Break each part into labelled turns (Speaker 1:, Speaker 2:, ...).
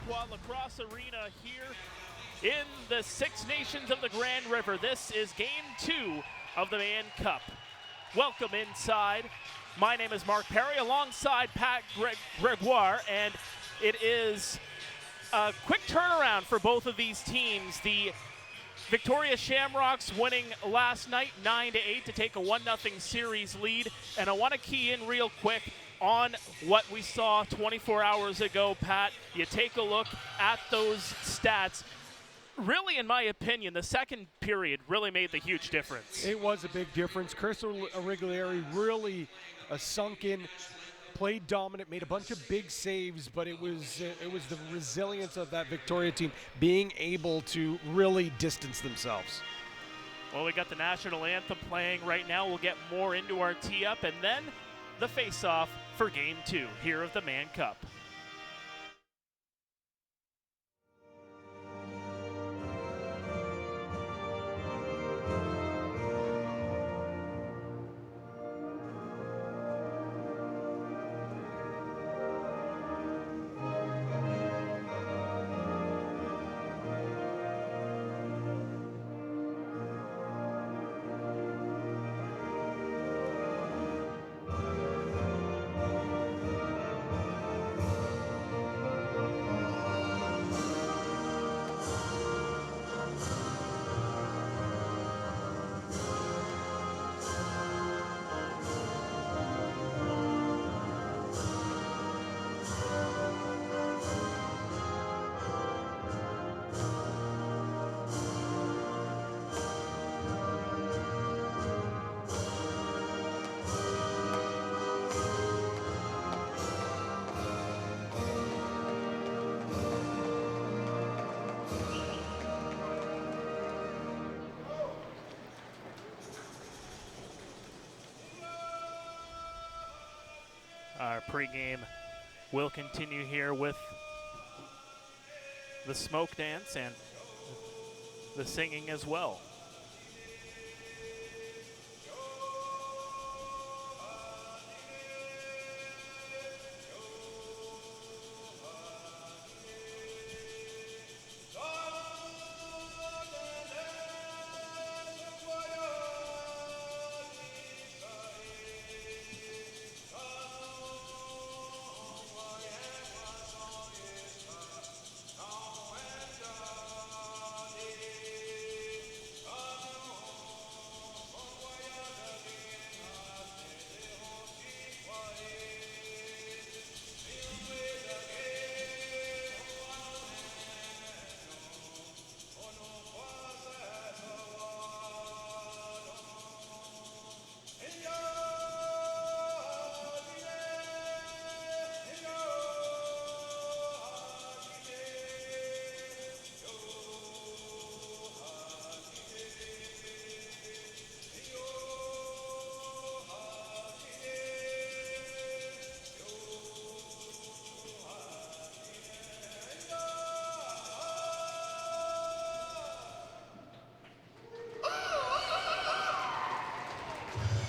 Speaker 1: Iroquois Lacrosse Arena here in the Six Nations of the Grand River. This is Game 2 of the Mann Cup. Welcome inside. My name is Mark Perry alongside Pat Gregoire, and it is a quick turnaround for both of these teams. The Victoria Shamrocks winning last night 9-8 to take a 1-0 series lead, and I want to key in real quick on what we saw 24 hours ago, Pat. You take a look at those stats. Really, in my opinion, the second period really made the huge difference.
Speaker 2: It was a big difference. Crystal Auriglieri really sunk in, played dominant, made a bunch of big saves, but it was the resilience of that Victoria team being able to really distance themselves.
Speaker 1: Well, we got the national anthem playing right now. We'll get more into our tee-up, and then the face-off for Game 2 here of the Mann Cup. Our pregame will continue here with the smoke dance and the singing as well.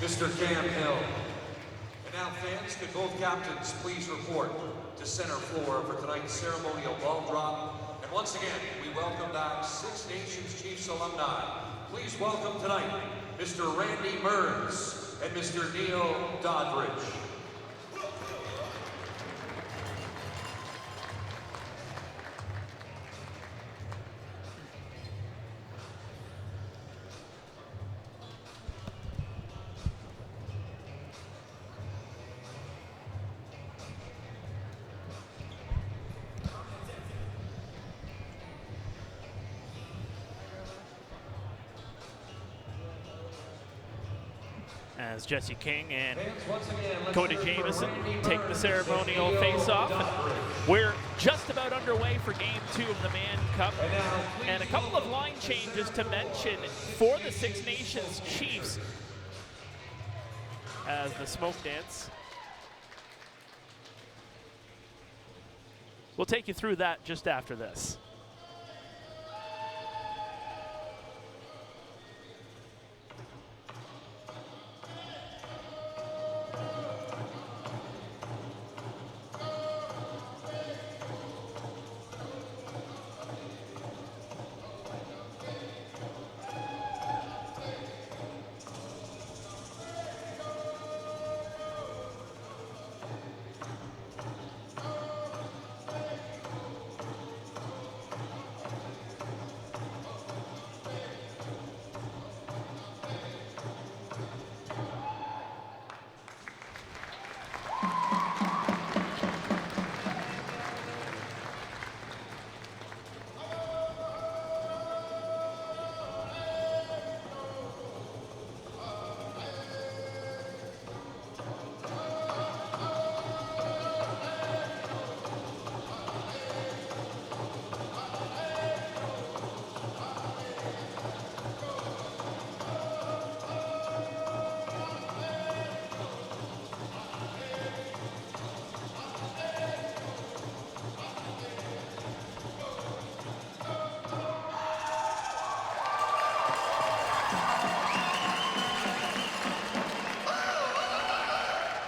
Speaker 3: Mr. Cam Hill. And now fans, could both captains please report to center floor for tonight's ceremonial ball drop. And once again, we welcome back Six Nations Chiefs alumni. Please welcome tonight, Mr. Randy Mearns and Mr. Neil Doddridge.
Speaker 1: As Jesse King and Cody Jamieson take the ceremonial face-off. We're just about underway for Game 2 of the Mann Cup. And a couple of line changes to mention for the Six Nations Chiefs as the smoke dance. We'll take you through that just after this.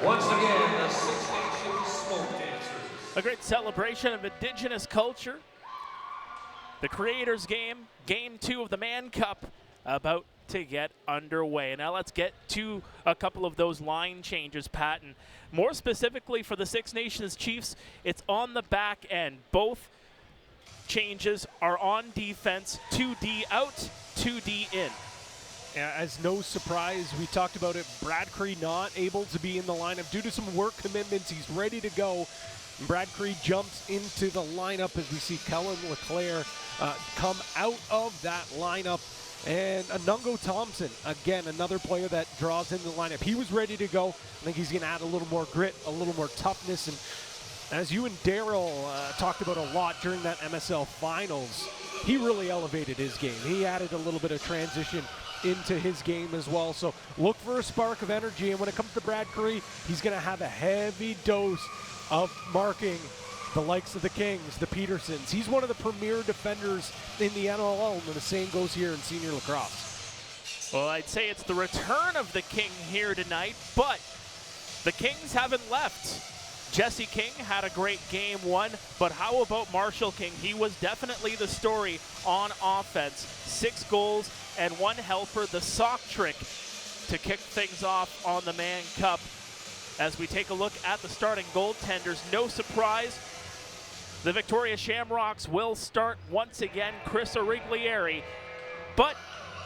Speaker 3: Once again, the Six Nations Smoke Dancers.
Speaker 1: A great celebration of Indigenous culture. The Creators Game, Game 2 of the Mann Cup, about to get underway. Now let's get to a couple of those line changes, Pat, and more specifically for the Six Nations Chiefs, it's on the back end. Both changes are on defense, 2D out, 2D in.
Speaker 2: Yeah, as no surprise, we talked about it, Brad Cree not able to be in the lineup due to some work commitments. He's ready to go. Brad Cree jumps into the lineup as we see Kellen LeClaire come out of that lineup. And Anungo Thompson, again, another player that draws into the lineup. He was ready to go. I think he's going to add a little more grit, a little more toughness. And as you and Daryl talked about a lot during that MSL Finals, he really elevated his game. He added a little bit of transition into his game as well. So look for a spark of energy. And when it comes to Brad Cree, he's going to have a heavy dose of marking the likes of the Kings, the Petersons. He's one of the premier defenders in the NLL, and the same goes here in senior lacrosse.
Speaker 1: Well, I'd say it's the return of the King here tonight, but the Kings haven't left. Jesse King had a great game one, but how about Marshall King? He was definitely the story on offense. 6 goals and 1 helper, the sock trick to kick things off on the Mann Cup. As we take a look at the starting goaltenders, no surprise, the Victoria Shamrocks will start once again, Chris Origlieri. But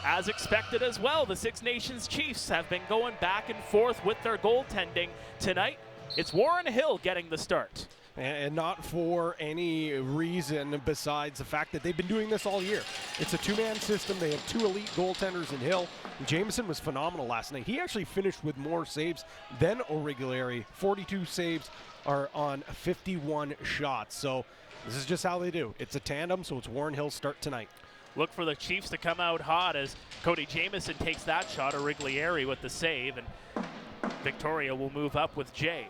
Speaker 1: as expected as well, the Six Nations Chiefs have been going back and forth with their goaltending. Tonight, it's Warren Hill getting the start.
Speaker 2: And not for any reason besides the fact that they've been doing this all year. It's a 2-man system. They have 2 elite goaltenders in Hill. Jameson was phenomenal last night. He actually finished with more saves than Origlieri. 42 saves are on 51 shots. So this is just how they do. It's a tandem, so it's Warren Hill's start tonight.
Speaker 1: Look for the Chiefs to come out hot as Cody Jameson takes that shot. Origlieri with the save, and Victoria will move up with Jay.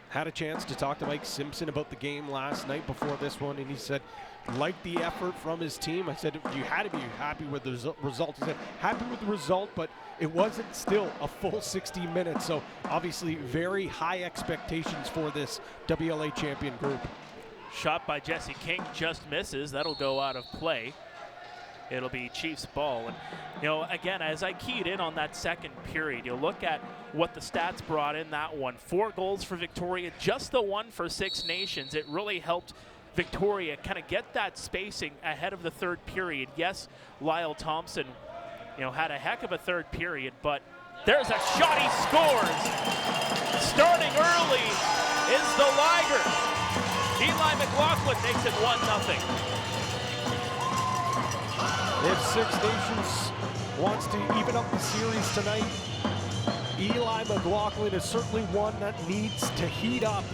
Speaker 2: Had a chance to talk to Mike Simpson about the game last night before this one, and he said, liked the effort from his team. I said, you had to be happy with the result. He said, happy with the result, but it wasn't still a full 60 minutes. So obviously very high expectations for this WLA champion group.
Speaker 1: Shot by Jesse King just misses. That'll go out of play. It'll be Chiefs ball. And, you know, again, as I keyed in on that second period, you look at what the stats brought in that one. 4 goals for Victoria, just the 1 for Six Nations. It really helped Victoria kind of get that spacing ahead of the third period. Yes, Lyle Thompson, you know, had a heck of a third period, but there's a shot, he scores. Starting early is the Liger. Eli McLaughlin makes it 1-0.
Speaker 2: If Six Nations wants to even up the series tonight, Eli McLaughlin is certainly one that needs to heat up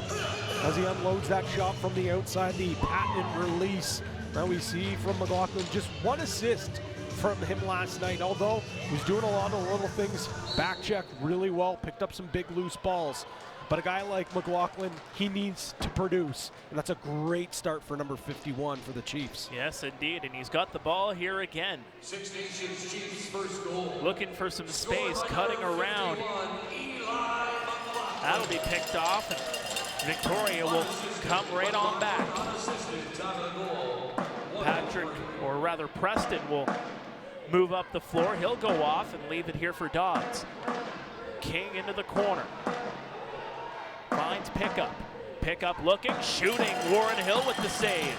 Speaker 2: as he unloads that shot from the outside, the patent release. Now we see from McLaughlin just 1 assist from him last night, although he was doing a lot of little things, back check really well, picked up some big loose balls. But a guy like McLaughlin, he needs to produce, and that's a great start for number 51 for the Chiefs.
Speaker 1: Yes, indeed, and he's got the ball here again.
Speaker 3: Six Nations Chiefs first goal.
Speaker 1: Looking for some space, cutting around. That'll be picked off, and Victoria will come right on back. Patrick, or rather Preston, will move up the floor. He'll go off and leave it here for Dodds. King into the corner. Finds pickup. Pickup looking, shooting. Warren Hill with the save.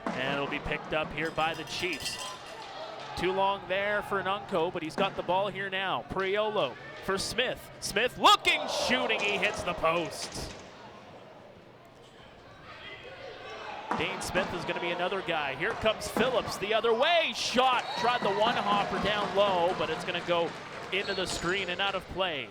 Speaker 1: And it'll be picked up here by the Chiefs. Too long there for Nunco, but he's got the ball here now. Priolo for Smith. Smith looking, shooting. He hits the post. Dane Smith is going to be another guy. Here comes Phillips the other way. Shot. Tried the one-hopper down low, but it's going to go into the screen and out of play.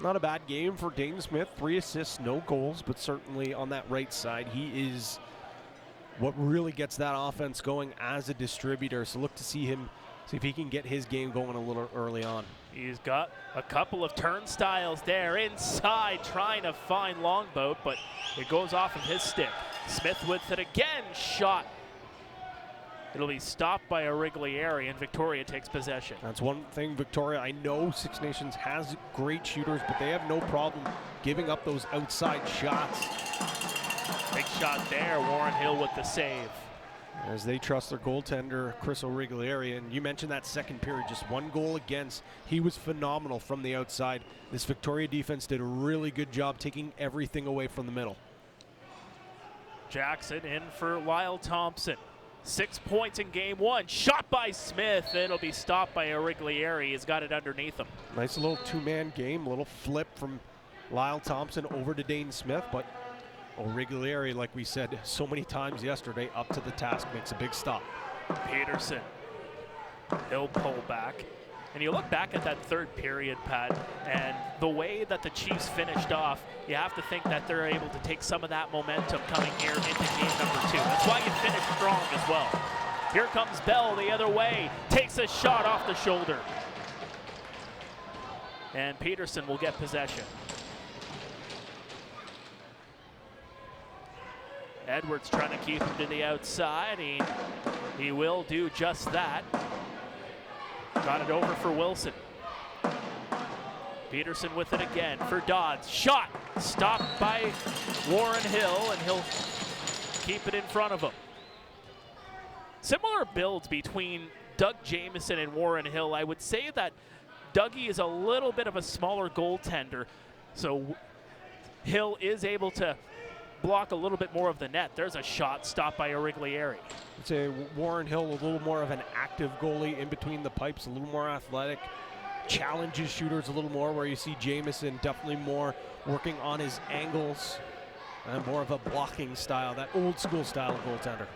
Speaker 2: Not a bad game for Dane Smith. 3 assists, no goals, but certainly on that right side, he is what really gets that offense going as a distributor. So look to see him, see if he can get his game going a little early on.
Speaker 1: He's got a couple of turnstiles there inside, trying to find Longboat, but it goes off of his stick. Smith with it again, shot. It'll be stopped by Origlieri, and Victoria takes possession.
Speaker 2: That's one thing, Victoria. I know Six Nations has great shooters, but they have no problem giving up those outside shots.
Speaker 1: Big shot there, Warren Hill with the save.
Speaker 2: As they trust their goaltender, Chris Origlieri. And you mentioned that second period, just one goal against. He was phenomenal from the outside. This Victoria defense did a really good job taking everything away from the middle.
Speaker 1: Jackson in for Lyle Thompson. 6 points in game one. Shot by Smith. It'll be stopped by Origlieri. He's got it underneath him.
Speaker 2: Nice little two-man game, little flip from Lyle Thompson over to Dane Smith, but Origlieri, like we said so many times yesterday, up to the task, makes a big stop.
Speaker 1: Peterson, he'll pull back. And you look back at that third period, Pat, and the way that the Chiefs finished off, you have to think that they're able to take some of that momentum coming here into game number 2. That's why you finish strong as well. Here comes Bell the other way, takes a shot off the shoulder. And Peterson will get possession. Edwards trying to keep him to the outside. He will do just that. Got it over for Wilson. Peterson with it again for Dodds. Shot stopped by Warren Hill, and he'll keep it in front of him. Similar builds between Doug Jamieson and Warren Hill. I would say that Dougie is a little bit of a smaller goaltender, so Hill is able to block a little bit more of the net. There's a shot stopped by Origlieri.
Speaker 2: I'd say Warren Hill a little more of an active goalie in between the pipes, a little more athletic, challenges shooters a little more, where you see Jamieson definitely more working on his angles and more of a blocking style, that old school style of goaltender.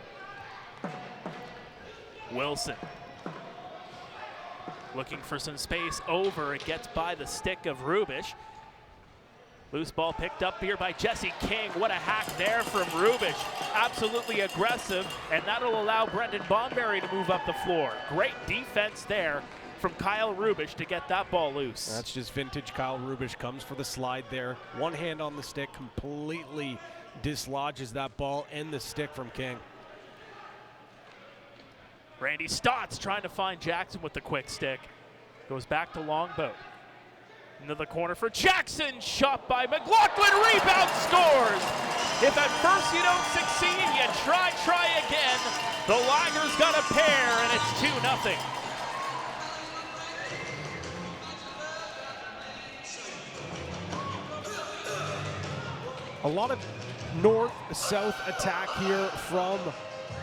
Speaker 1: Wilson looking for some space over. It gets by the stick of Rubish. Loose ball picked up here by Jesse King. What a hack there from Rubish. Absolutely aggressive, and that'll allow Brendan Bonberry to move up the floor. Great defense there from Kyle Rubish to get that ball loose.
Speaker 2: That's just vintage Kyle Rubish. Comes for the slide there. One hand on the stick, completely dislodges that ball and the stick from King.
Speaker 1: Randy Stotts trying to find Jackson with the quick stick. Goes back to Longboat. Into the corner for Jackson, shot by McLaughlin, rebound, scores! If at first you don't succeed, you try again. The Laggers got a pair, and it's 2-0.
Speaker 2: A lot of north-south attack here from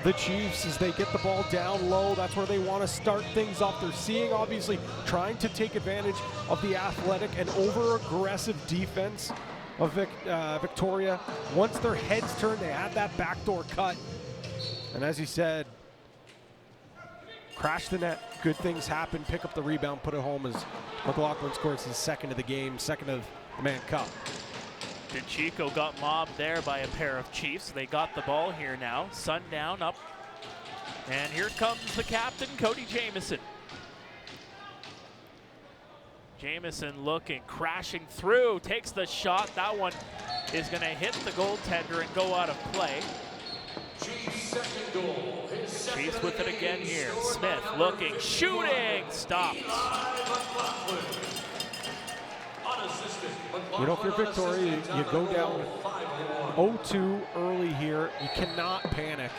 Speaker 2: the Chiefs as they get the ball down low. That's where they want to start things off. They're seeing, obviously, trying to take advantage of the athletic and over-aggressive defense of Victoria. Once their heads turn, they had that backdoor cut. And as you said, crash the net, good things happen, pick up the rebound, put it home as McLaughlin scores his second of the game, second of the Mann Cup.
Speaker 1: DeChico got mobbed there by a pair of Chiefs. They got the ball here now. Sundown up. And here comes the captain, Cody Jamieson. Jamieson looking, crashing through, takes the shot. That one is going to hit the goaltender and go out of play. Chiefs with it again here. Smith looking, shooting, stopped.
Speaker 2: You know, if you're Victoria, you go down 0-2 early here. You cannot panic.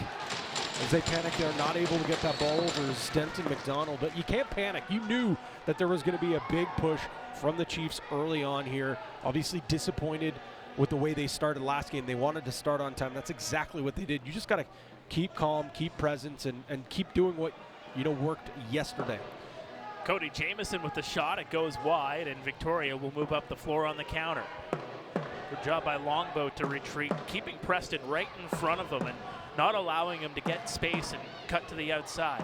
Speaker 2: As they panic, they're not able to get that ball over Stenton McDonald. But you can't panic. You knew that there was going to be a big push from the Chiefs early on here. Obviously disappointed with the way they started last game. They wanted to start on time. That's exactly what they did. You just got to keep calm, keep presence, and keep doing what, you know, worked yesterday.
Speaker 1: Cody Jamieson with the shot. It goes wide, and Victoria will move up the floor on the counter. Good job by Longboat to retreat, keeping Preston right in front of him and not allowing him to get space and cut to the outside.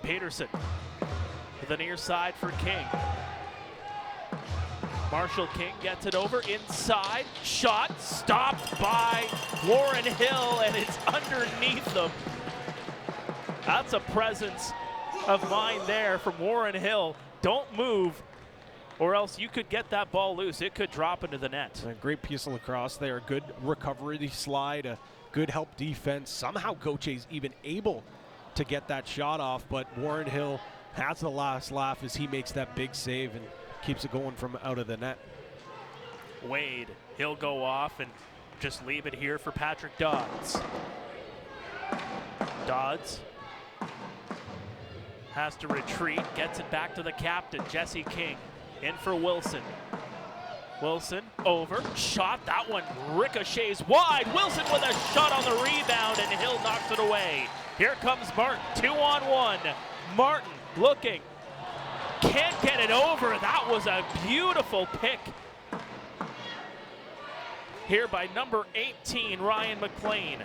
Speaker 1: Peterson with the near side for King. Marshall King gets it over inside. Shot stopped by Warren Hill, and it's underneath them. That's a presence of mind there from Warren Hill. Don't move, or else you could get that ball loose. It could drop into the net.
Speaker 2: A great piece of lacrosse there. Good recovery slide, a good help defense. Somehow Gauthier even able to get that shot off, but Warren Hill has the last laugh as he makes that big save and keeps it going from out of the net.
Speaker 1: Wade, he'll go off and just leave it here for Patrick Dodds. Dodds has to retreat, gets it back to the captain, Jesse King. In for Wilson. Wilson over, shot, that one ricochets wide. Wilson with a shot on the rebound, and Hill knocks it away. Here comes Martin, 2-on-1. Martin looking, can't get it over. That was a beautiful pick here by number 18, Ryan McLean.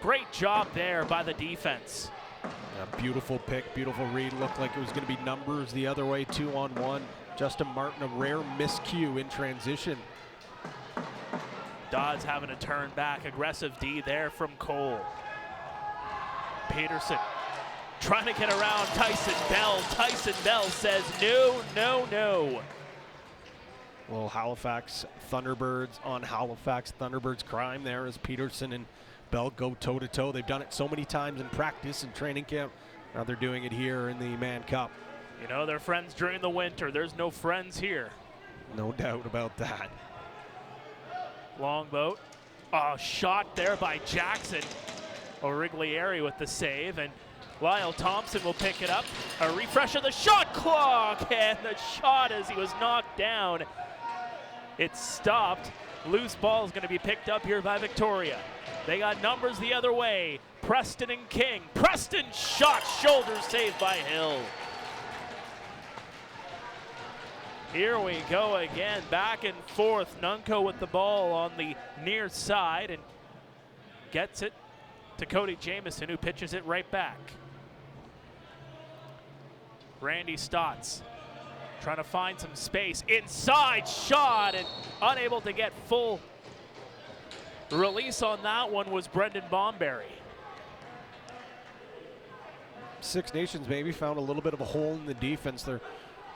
Speaker 1: Great job there by the defense.
Speaker 2: A beautiful pick, beautiful read. Looked like it was going to be numbers the other way, 2-on-1. Justin Martin, a rare miscue in transition.
Speaker 1: Dodds having to turn back. Aggressive D there from Cole. Peterson trying to get around Tyson Bell. Tyson Bell says no, no, no.
Speaker 2: Well, Halifax Thunderbirds on Halifax Thunderbirds crime there as Peterson and Bell go toe-to-toe. They've done it so many times in practice and training camp. Now they're doing it here in the Mann Cup.
Speaker 1: You know, they're friends during the winter. There's no friends here.
Speaker 2: No doubt about that.
Speaker 1: Longboat. Oh, shot there by Jackson. Origlieri with the save, and Lyle Thompson will pick it up. A refresh of the shot clock, and the shot as he was knocked down. It stopped. Loose ball is going to be picked up here by Victoria. They got numbers the other way. Preston and King. Preston shot, shoulder saved by Hill. Here we go again, back and forth. Nunco with the ball on the near side and gets it to Cody Jamieson, who pitches it right back. Randy Stotts trying to find some space. Inside shot and unable to get full release on that one was Brendan Bomberry.
Speaker 2: Six Nations maybe found a little bit of a hole in the defense. They're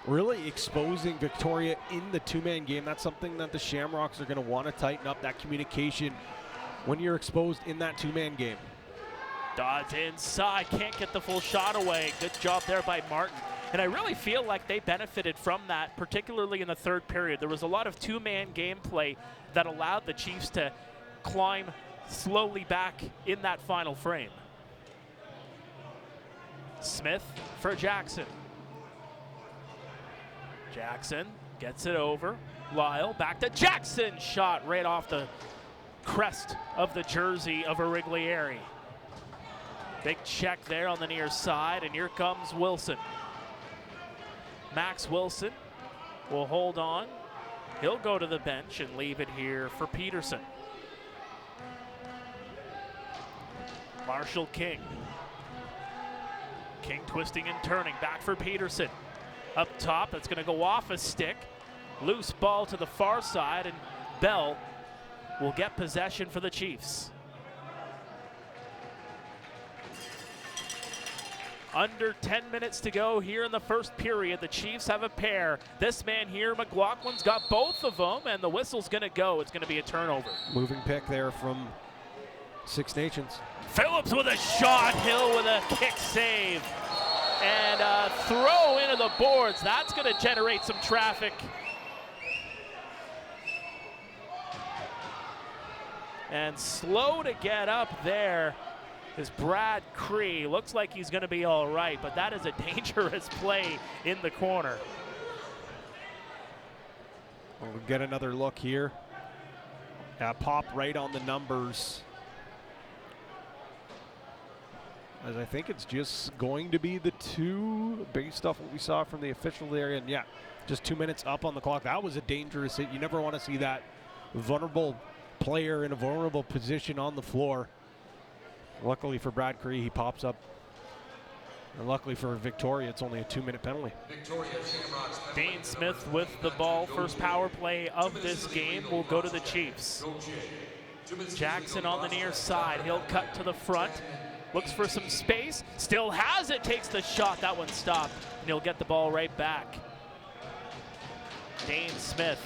Speaker 2: really exposing Victoria in the two-man game. That's something that the Shamrocks are going to want to tighten up, that communication when you're exposed in that two-man game.
Speaker 1: Dodds inside, can't get the full shot away. Good job there by Martin. And I really feel like they benefited from that, particularly in the third period. There was a lot of two-man gameplay that allowed the Chiefs to climb slowly back in that final frame. Smith for Jackson. Jackson gets it over. Lyle back to Jackson. Shot right off the crest of the jersey of Origlieri. Big check there on the near side, and here comes Wilson. Max Wilson will hold on. He'll go to the bench and leave it here for Peterson. Marshall King. King twisting and turning, back for Peterson. Up top, that's going to go off a stick. Loose ball to the far side, and Bell will get possession for the Chiefs. Under 10 minutes to go here in the first period. The Chiefs have a pair. This man here, McLaughlin's got both of them, and the whistle's going to go. It's going to be a turnover.
Speaker 2: Moving pick there from Six Nations.
Speaker 1: Phillips with a shot. Hill with a kick save. And a throw into the boards. That's going to generate some traffic. And slow to get up there is Brad Cree. Looks like he's going to be all right, but that is a dangerous play in the corner.
Speaker 2: We'll get another look here. Pop right on the numbers. As I think it's just going to be the two based off what we saw from the official area. And yeah, just 2 minutes up on the clock. That was a dangerous hit. You never want to see that vulnerable player in a vulnerable position on the floor. Luckily for Brad Cree, he pops up. And luckily for Victoria, it's only a 2-minute penalty.
Speaker 1: Dane Smith with the ball. First power play of this game will go to the Chiefs. Jackson on the near side. He'll cut to the front. Looks for some space. Still has it. Takes the shot. That one stopped. And he'll get the ball right back. Dane Smith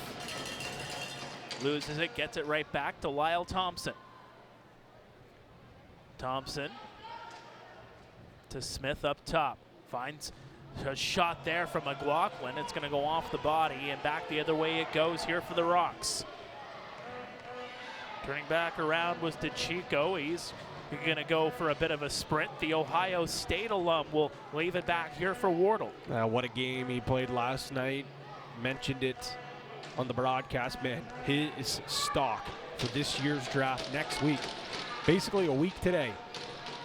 Speaker 1: loses it. Gets it right back to Lyle Thompson. Thompson to Smith up top. Finds a shot there from McLaughlin. It's going to go off the body, and back the other way it goes here for the Rocks. Turning back around was DeChico. He's going to go for a bit of a sprint. The Ohio State alum will leave it back here for Wardle.
Speaker 2: What a game he played last night. Mentioned it on the broadcast, man. His stock for this year's draft next week, basically a week today.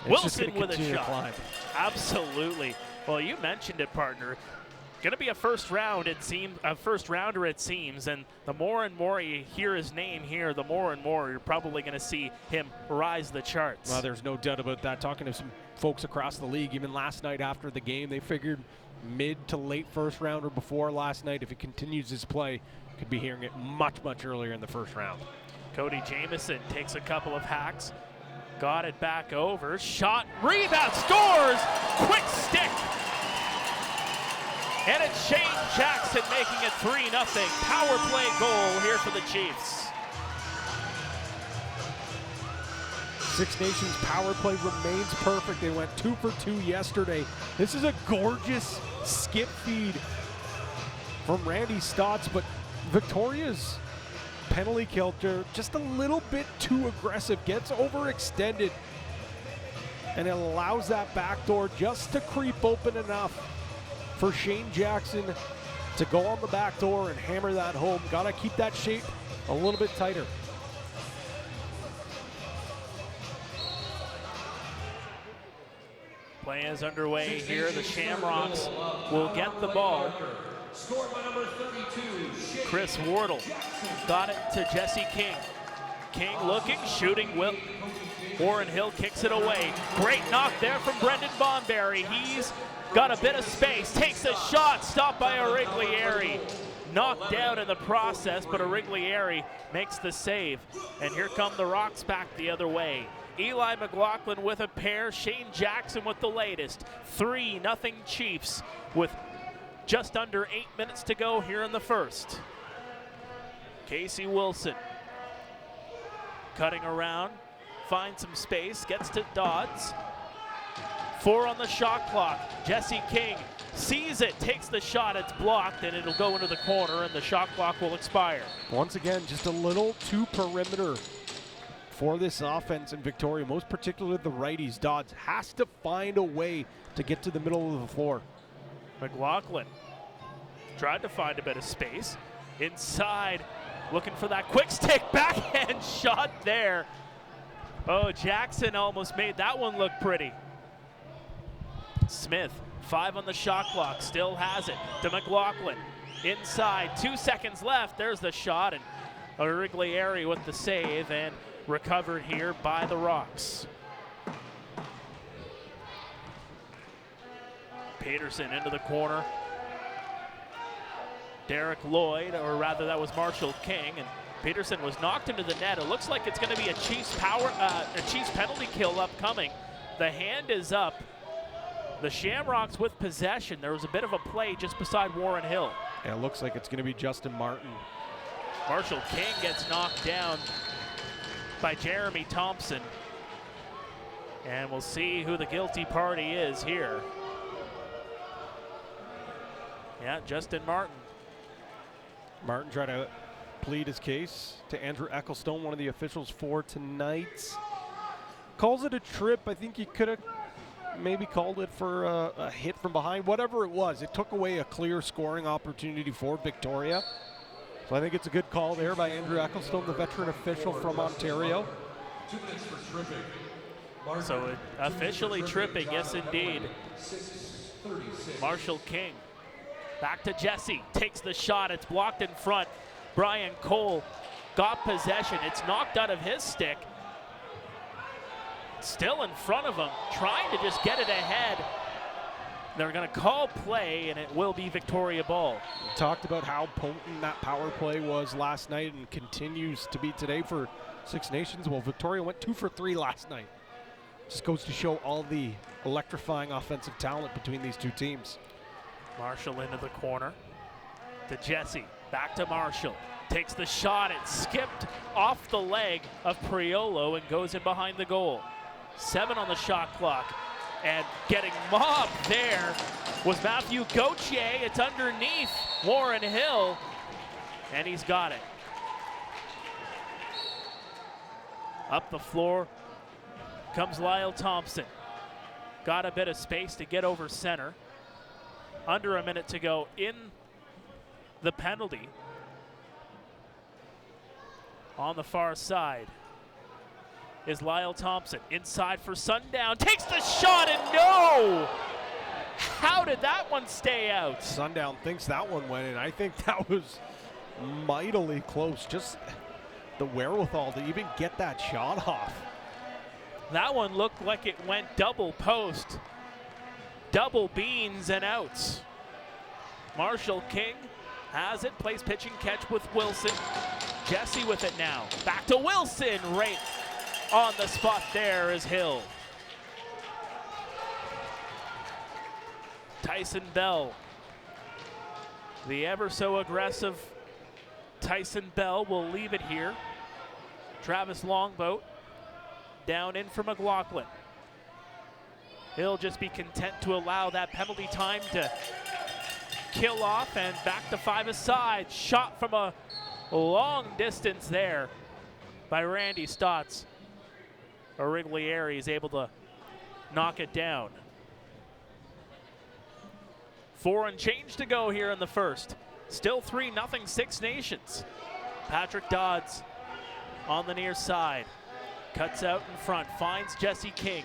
Speaker 1: Wilson with a shot. Absolutely. Well, you mentioned it, partner. Going to be a first rounder, it seems, and the more and more you hear his name here, the more and more you're probably going to see him rise the charts.
Speaker 2: Well, there's no doubt about that. Talking to some folks across the league, even last night after the game, they figured mid to late first rounder before last night. If he continues his play, could be hearing it much, much earlier in the first round.
Speaker 1: Cody Jamieson takes a couple of hacks, got it back over, shot, rebound, scores, quick stick. And it's Shane Jackson making it 3-0. Power play goal here for the Chiefs.
Speaker 2: Six Nations power play remains perfect. They went 2 for 2 yesterday. This is a gorgeous skip feed from Randy Stotts, but Victoria's penalty kill just a little bit too aggressive, gets overextended, and it allows that back door just to creep open enough for Shane Jackson to go on the back door and hammer that home. Gotta keep that shape a little bit tighter.
Speaker 1: Play is underway here. The Shamrocks will get the ball. Chris Wardle got it to Jesse King. King looking, shooting. Warren Hill kicks it away. Great knock there from Brendan Bonberry. He's got a bit of space, takes a shot, stopped by Origlieri. Knocked down in the process, but Origlieri makes the save. And here come the Rocks back the other way. Eli McLaughlin with a pair, Shane Jackson with the latest. 3-0 Chiefs with just under 8 minutes to go here in the first. Casey Wilson cutting around, finds some space, gets to Dodds. 4 on the shot clock. Jesse King sees it, takes the shot, it's blocked, and it'll go into the corner, and the shot clock will expire.
Speaker 2: Once again, just a little too perimeter for this offense in Victoria, most particularly the righties. Dodds has to find a way to get to the middle of the floor.
Speaker 1: McLaughlin tried to find a bit of space. Inside, looking for that quick stick, backhand shot there. Oh, Jackson almost made that one look pretty. Smith, 5 on the shot clock, still has it to McLaughlin. Inside, 2 seconds left, there's the shot, and Origlieri with the save, and recovered here by the Rocks. Peterson into the corner. Derek Lloyd, or rather that was Marshall King, and Peterson was knocked into the net. It looks like it's going to be a Chiefs penalty kill upcoming. The hand is up. The Shamrocks with possession. There was a bit of a play just beside Warren Hill.
Speaker 2: Yeah, it looks like it's going to be Justin Martin.
Speaker 1: Marshall King gets knocked down by Jeremy Thompson. And we'll see who the guilty party is here. Yeah, Justin Martin.
Speaker 2: Martin tried to plead his case to Andrew Ecclestone, one of the officials for tonight. Calls it a trip. I think he could have maybe called it for a hit from behind. Whatever it was, it took away a clear scoring opportunity for Victoria. So I think it's a good call there by Andrew Ecclestone, the veteran official from Ontario.
Speaker 3: 2 minutes for tripping.
Speaker 1: So officially tripping, yes indeed. Marshall King. Back to Jesse, takes the shot, it's blocked in front. Brian Cole got possession, it's knocked out of his stick. Still in front of him, trying to just get it ahead. They're going to call play, and it will be Victoria ball.
Speaker 2: We talked about how potent that power play was last night and continues to be today for Six Nations. Well, Victoria went 2 for 3 last night. Just goes to show all the electrifying offensive talent between these two teams.
Speaker 1: Marshall into the corner to Jesse, back to Marshall. Takes the shot, it skipped off the leg of Priolo and goes in behind the goal. 7 on the shot clock. And getting mobbed there was Matthew Gauthier. It's underneath Warren Hill, and he's got it. Up the floor comes Lyle Thompson. Got a bit of space to get over center. Under a minute to go in the penalty. On the far side is Lyle Thompson. Inside for Sundown. Takes the shot and no! How did that one stay out?
Speaker 2: Sundown thinks that one went in. I think that was mightily close. Just the wherewithal to even get that shot off.
Speaker 1: That one looked like it went double post. Double beans and outs. Marshall King has it. Plays pitch and catch with Wilson. Jesse with it now. Back to Wilson. Right on the spot there is Hill. Tyson Bell. The ever so aggressive Tyson Bell will leave it here. Travis Longboat down in for McLaughlin. He'll just be content to allow that penalty time to kill off, and back to five-a-side. Shot from a long distance there by Randy Stotts. Origlieri is able to knock it down. 4 and change to go here in the first. Still 3-0 Six Nations. Patrick Dodds on the near side. Cuts out in front, finds Jesse King.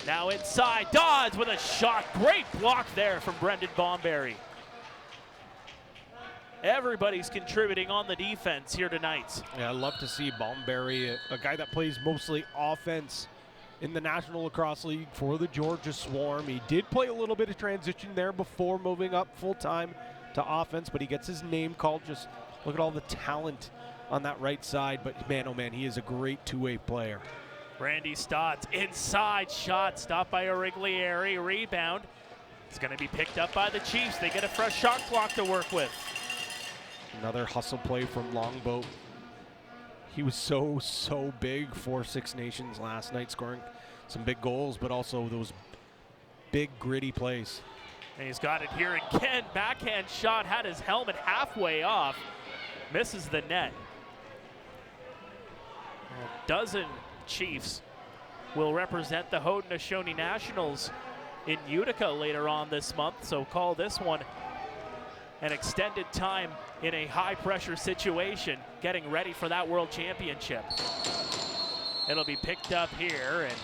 Speaker 1: Now inside, Dodds with a shot. Great block there from Brendan Bomberry. Everybody's contributing on the defense here tonight.
Speaker 2: Yeah, I love to see Bomberry, a guy that plays mostly offense in the National Lacrosse League for the Georgia Swarm. He did play a little bit of transition there before moving up full-time to offense, but he gets his name called. Just look at all the talent on that right side. But man, oh man, he is a great two-way player.
Speaker 1: Randy Stotts, inside shot, stopped by Origlieri, rebound. It's going to be picked up by the Chiefs. They get a fresh shot clock to work with.
Speaker 2: Another hustle play from Longboat. He was so big for Six Nations last night, scoring some big goals, but also those big gritty plays.
Speaker 1: And he's got it here again. Backhand shot, had his helmet halfway off. Misses the net. A dozen Chiefs will represent the Haudenosaunee Nationals in Utica later on this month, so call this one an extended time in a high-pressure situation, getting ready for that World Championship. It'll be picked up here, and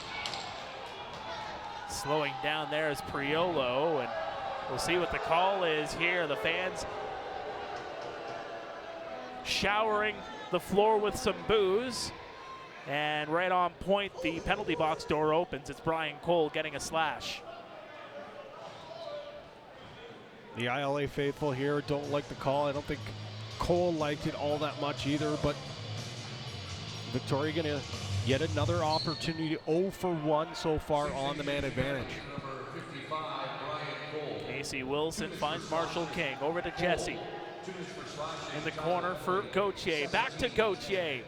Speaker 1: slowing down there is Priolo, and we'll see what the call is here. The fans showering the floor with some booze, and right on point, the penalty box door opens. It's Brian Cole getting a slash.
Speaker 2: The ILA faithful here don't like the call. I don't think Cole liked it all that much either, but Victoria gonna get another opportunity. 0 for 1 so far on the man advantage.
Speaker 1: Casey Wilson finds Marshall King, over to Jesse. In the corner for Gauthier, back to Gauthier.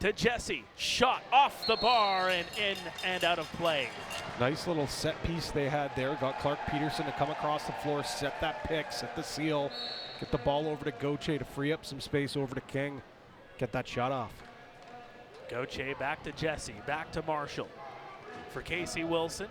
Speaker 1: To Jesse, shot off the bar and in and out of play.
Speaker 2: Nice little set piece they had there. Got Clark Peterson to come across the floor, set that pick, set the seal, get the ball over to Gauthier to free up some space over to King, get that shot off.
Speaker 1: Gauthier back to Jesse, back to Marshall. For Casey Wilson,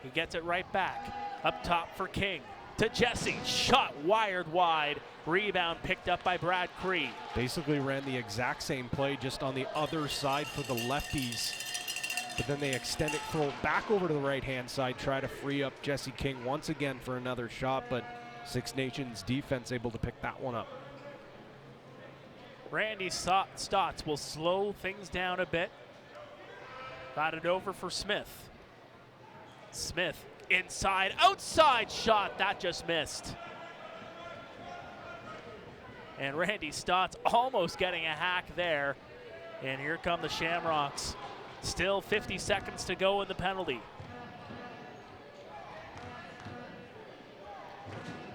Speaker 1: he gets it right back. Up top for King. To Jesse, shot wired wide. Rebound picked up by Brad Cree.
Speaker 2: Basically ran the exact same play, just on the other side for the lefties. But then they extend it, throw it back over to the right-hand side, try to free up Jesse King once again for another shot, but Six Nations defense able to pick that one up.
Speaker 1: Randy Stotts will slow things down a bit. Got it over for Smith. Smith inside, outside shot, that just missed. And Randy Stotts almost getting a hack there. And here come the Shamrocks. Still 50 seconds to go in the penalty.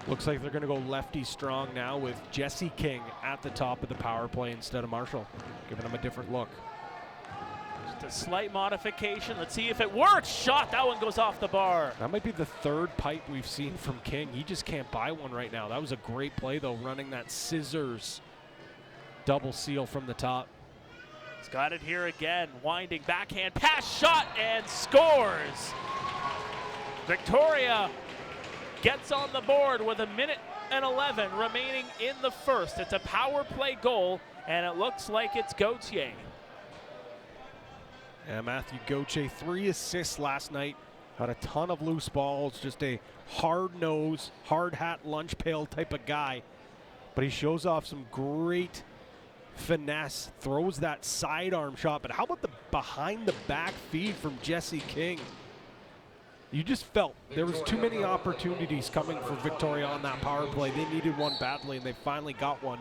Speaker 2: Looks like they're going to go lefty strong now with Jesse King at the top of the power play instead of Marshall, giving him a different look.
Speaker 1: Just a slight modification. Let's see if it works. Shot, that one goes off the bar.
Speaker 2: That might be the third pipe we've seen from King. He just can't buy one right now. That was a great play, though, running that scissors double seal from the top.
Speaker 1: He's got it here again. Winding backhand pass, shot, and scores. Victoria gets on the board with 1:11 remaining in the first. It's a power play goal, and it looks like it's Gauthier.
Speaker 2: Yeah, Matthew Gauthier, 3 assists last night. Had a ton of loose balls, just a hard nose, hard hat, lunch pail type of guy. But he shows off some great finesse, throws that sidearm shot. But how about the behind the back feed from Jesse King? You just felt there was too many opportunities coming for Victoria on that power play. They needed one badly, and they finally got one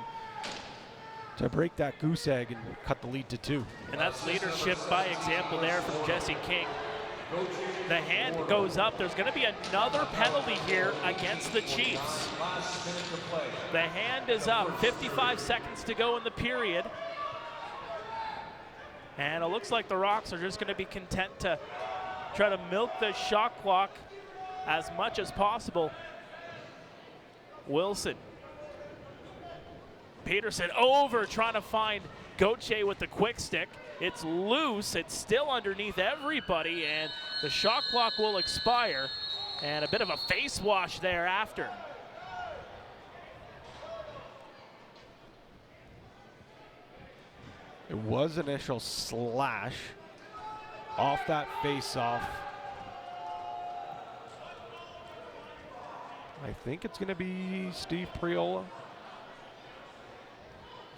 Speaker 2: to break that goose egg and cut the lead to 2.
Speaker 1: And that's leadership by example there from Jesse King. The hand goes up. There's going to be another penalty here against the Chiefs. The hand is up. 55 seconds to go in the period. And it looks like the Rocks are just going to be content to try to milk the shot clock as much as possible. Wilson. Peterson over, trying to find Gauthier with the quick stick. It's loose, it's still underneath everybody, and the shot clock will expire. And a bit of a face wash there after.
Speaker 2: It was initial slash off that face-off. I think it's going to be Steve Priola.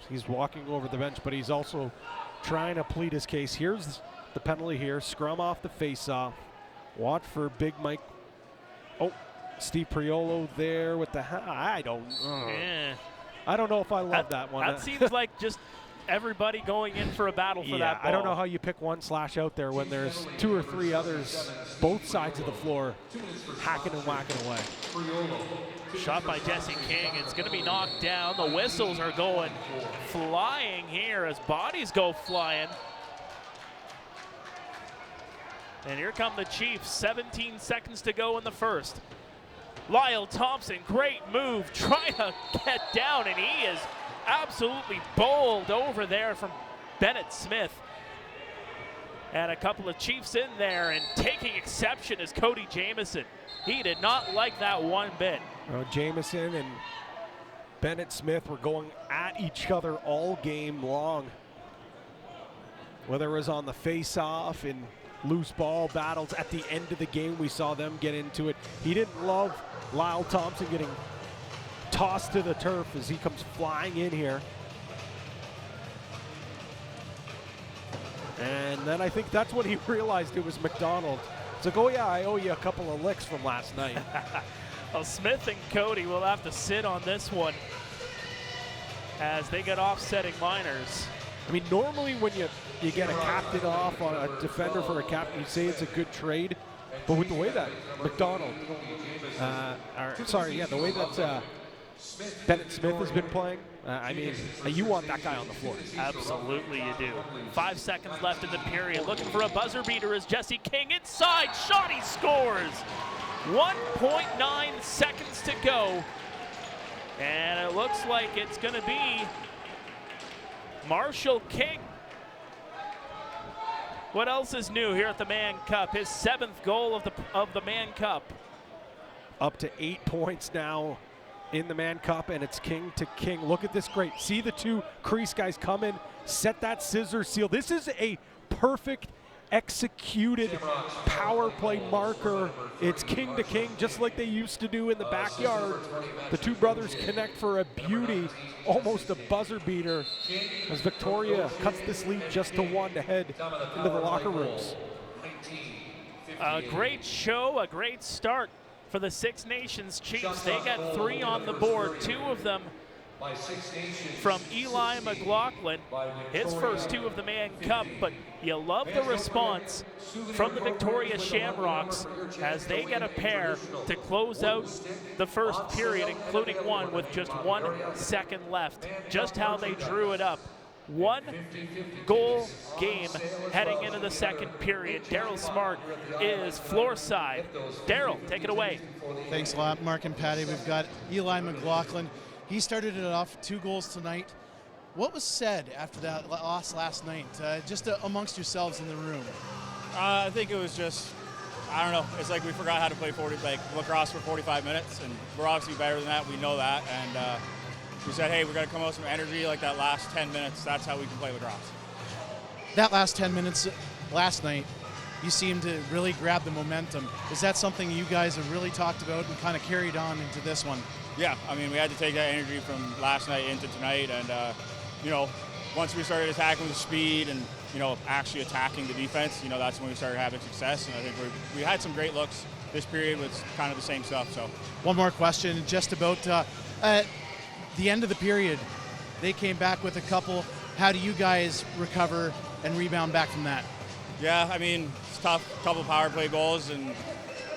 Speaker 2: He's walking over the bench, but he's also trying to plead his case. Here's the penalty here. Scrum off the face-off. Watch for Big Mike. Oh, Steve Priolo there with the I don't know if I love that one.
Speaker 1: That seems like just everybody going in for a battle for that ball.
Speaker 2: I don't know how you pick one slash out there when there's 2 or 3 others both sides of the floor hacking and whacking away.
Speaker 1: Shot by Jesse King. It's going to be knocked down. The whistles are going flying here as bodies go flying. And here come the Chiefs. 17 seconds to go in the first. Lyle Thompson, great move, trying to get down, and he is absolutely bowled over there from Bennett Smith. And a couple of Chiefs in there, and taking exception is Cody Jamieson. He did not like that one bit.
Speaker 2: Jamieson and Bennett Smith were going at each other all game long. Whether it was on the face-off and loose ball battles at the end of the game, we saw them get into it. He didn't love Lyle Thompson getting tossed to the turf as he comes flying in here. And then I think that's when he realized it was McDonald. It's like, oh yeah, I owe you a couple of licks from last night.
Speaker 1: Well, Smith and Cody will have to sit on this one as they get offsetting minors.
Speaker 2: I mean, normally when you get a captain off on a defender for a captain, you say it's a good trade. But with the way that McDonald, the way that Bennett Smith has been playing, I mean, you want that guy on the floor.
Speaker 1: Absolutely you do. 5 seconds left in the period. Looking for a buzzer beater is Jesse King. Inside shot, he scores. 1.9 seconds to go. And it looks like it's going to be Marshall King. What else is new here at the Mann Cup? His 7th goal of the Mann Cup.
Speaker 2: Up to 8 points now in the Mann Cup, and it's King to King. Look at this great. See the 2 crease guys come in, set that scissor seal. This is a perfect executed power play marker. It's King to King, just like they used to do in the backyard. The 2 brothers connect for a beauty, almost a buzzer beater, as Victoria cuts this lead just to 1 to head into the locker rooms.
Speaker 1: A great show, a great start for the Six Nations Chiefs. They got 3 on the board, 2 of them from Eli McLaughlin, his first 2 of the Mann Cup, but you love the response from the Victoria Shamrocks as they get a pair to close out the first period, including one with just 1 second left. Just how they drew it up 1 goal game heading into the second period. Daryl Smart is floor side. Daryl, take it away.
Speaker 4: Thanks a lot, Mark and Patty. We've got Eli McLaughlin. He started it off, 2 goals tonight. What was said after that loss last night, just amongst yourselves in the room?
Speaker 5: I think it was just, I don't know, it's like we forgot how to play lacrosse for 45 minutes, and we're obviously better than that, we know that, and we said, hey, we're going to come out with some energy like that last 10 minutes, that's how we can play lacrosse.
Speaker 4: That last 10 minutes last night, you seemed to really grab the momentum. Is that something you guys have really talked about and kind of carried on into this one?
Speaker 5: Yeah, I mean, we had to take that energy from last night into tonight, and, you know, once we started attacking with speed and, you know, actually attacking the defense, you know, that's when we started having success, and I think we had some great looks this period with kind of the same stuff. So,
Speaker 4: one more question, just about the end of the period. They came back with a couple. How do you guys recover and rebound back from that?
Speaker 5: Yeah, I mean, it's tough, couple power play goals, and,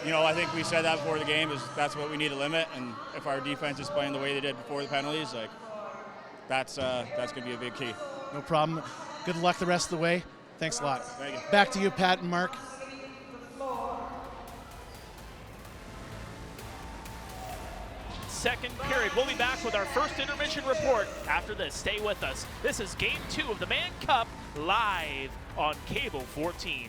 Speaker 5: you know, I think we said that before the game, is that's what we need to limit, and if our defense is playing the way they did before the penalties, like, that's going to be a big key.
Speaker 4: No problem. Good luck the rest of the way. Thanks a lot.
Speaker 5: Thank you.
Speaker 4: Back to you, Pat and Mark.
Speaker 1: Second period. We'll be back with our first intermission report after this. Stay with us. This is Game 2 of the Mann Cup, live on Cable 14.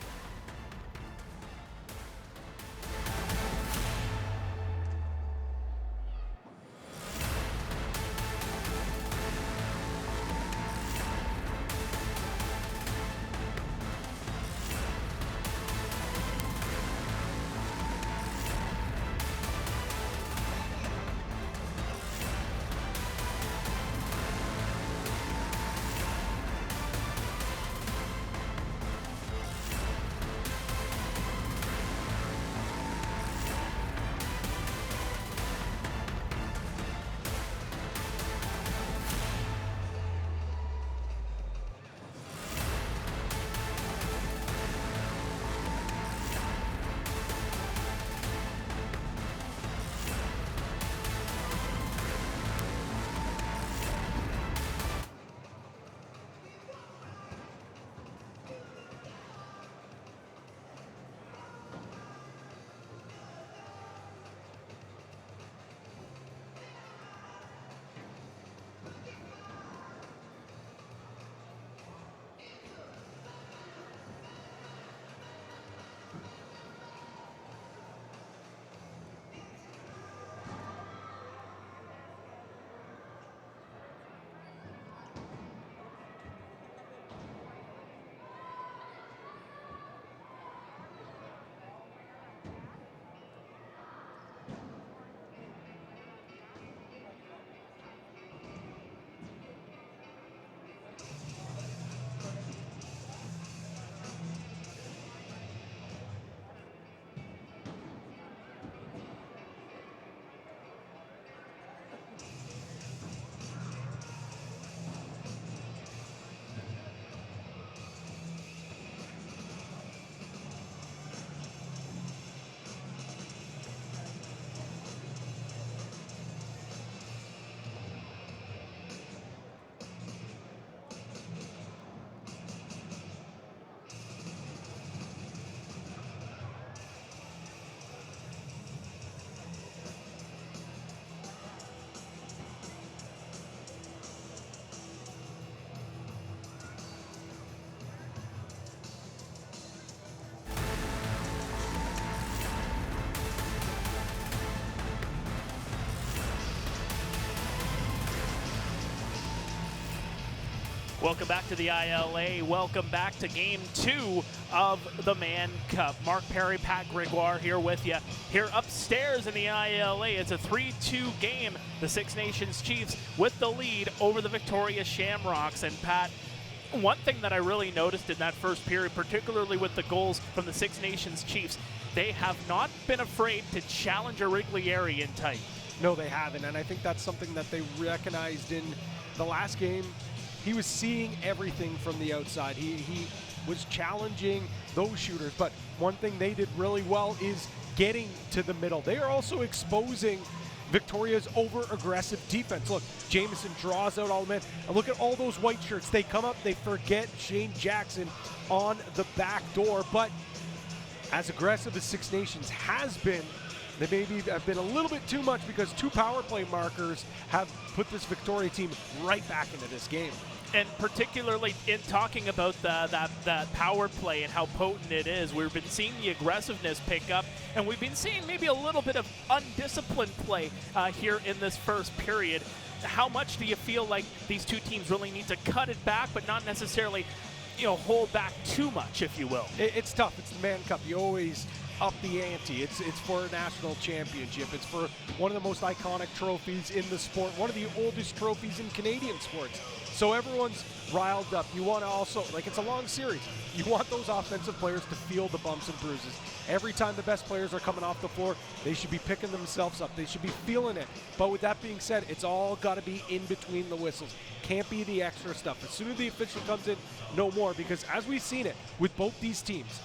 Speaker 1: Welcome back to the ILA. Welcome back to Game 2 of the Mann Cup. Mark Perry, Pat Gregoire here with you. Here upstairs in the ILA, it's a 3-2 game. The Six Nations Chiefs with the lead over the Victoria Shamrocks. And Pat, one thing that I really noticed in that first period, particularly with the goals from the Six Nations Chiefs, they have not been afraid to challenge Iroquois in tight.
Speaker 2: No, they haven't, and I think that's something that they recognized in the last game. He was seeing everything from the outside. He was challenging those shooters, but one thing they did really well is getting to the middle. They are also exposing, Victoria's over-aggressive defense. Look, Jamison draws out all the men. And look at all those white shirts. They come up, they forget Shane Jackson on the back door. But as aggressive as Six Nations has been, they maybe have been a little bit too much because 2 power play markers have put this Victoria team right back into this game.
Speaker 1: And particularly in talking about that power play and how potent it is, we've been seeing the aggressiveness pick up, and we've been seeing maybe a little bit of undisciplined play here in this first period. How much do you feel like these two teams really need to cut it back, but not necessarily, hold back too much, if you will?
Speaker 2: It's tough. It's the Mann Cup. You always up the ante. It's for a national championship. It's for one of the most iconic trophies in the sport, one of the oldest trophies in Canadian sports. So everyone's riled up. You want to also, it's a long series. You want those offensive players to feel the bumps and bruises. Every time the best players are coming off the floor, they should be picking themselves up. They should be feeling it. But with that being said, it's all got to be in between the whistles. Can't be the extra stuff. As soon as the official comes in, no more. Because as we've seen it with both these teams,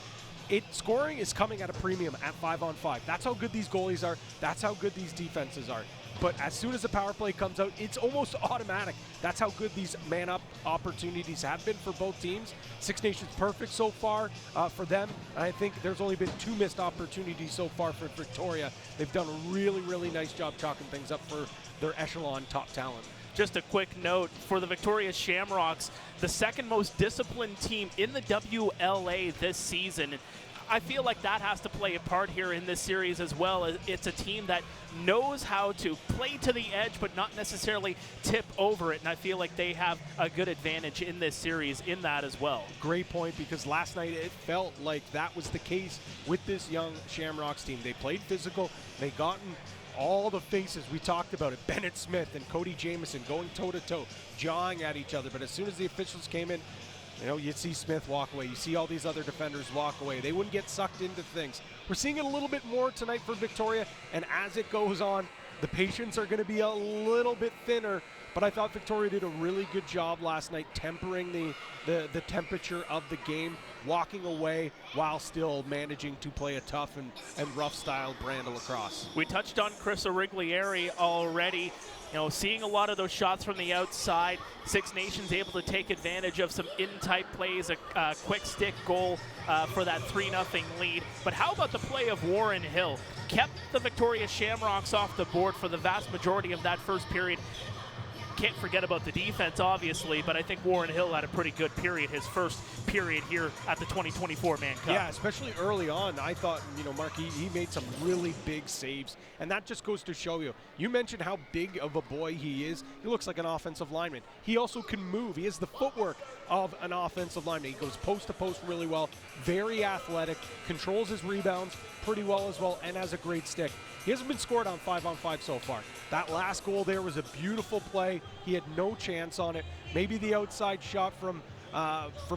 Speaker 2: scoring is coming at a premium at 5-on-5. That's how good these goalies are. That's how good these defenses are. But as soon as the power play comes out, it's almost automatic. That's how good these man-up opportunities have been for both teams. Six Nations perfect so far for them. I think there's only been 2 missed opportunities so far for Victoria. They've done a really, really nice job chalking things up for their echelon top talent.
Speaker 1: Just a quick note for the Victoria Shamrocks, the second most disciplined team in the WLA this season. I feel like that has to play a part here in this series as well. It's a team that knows how to play to the edge but not necessarily tip over it, and I feel like they have a good advantage in this series in that as well.
Speaker 2: Great point, because last night it felt like that was the case with this young Shamrocks team. They played physical, they gotten all the faces we talked about it, Bennett Smith and Cody Jamison going toe-to-toe, jawing at each other, but as soon as the officials came in, you'd see Smith walk away. You see all these other defenders walk away. They wouldn't get sucked into things. We're seeing it a little bit more tonight for Victoria, and as it goes on, the patience are going to be a little bit thinner, but I thought Victoria did a really good job last night tempering the temperature of the game, walking away while still managing to play a tough and rough style brand of lacrosse.
Speaker 1: We touched on Chris Origlieri already. Seeing a lot of those shots from the outside, Six Nations able to take advantage of some in-type plays, a quick stick goal for that 3-0 lead. But how about the play of Warren Hill? Kept the Victoria Shamrocks off the board for the vast majority of that first period. Can't forget about the defense, obviously, but I think Warren Hill had a pretty good period, his first period here at the 2024 Mann Cup.
Speaker 2: Yeah, especially early on. I thought, Mark, he made some really big saves, and that just goes to show you. You mentioned how big of a boy he is. He looks like an offensive lineman. He also can move. He has the footwork of an offensive lineman. He goes post to post really well, very athletic, controls his rebounds pretty well as well, and has a great stick. He hasn't been scored on 5-on-5 so far. That last goal there was a beautiful play. He had no chance on it. Maybe the outside shot from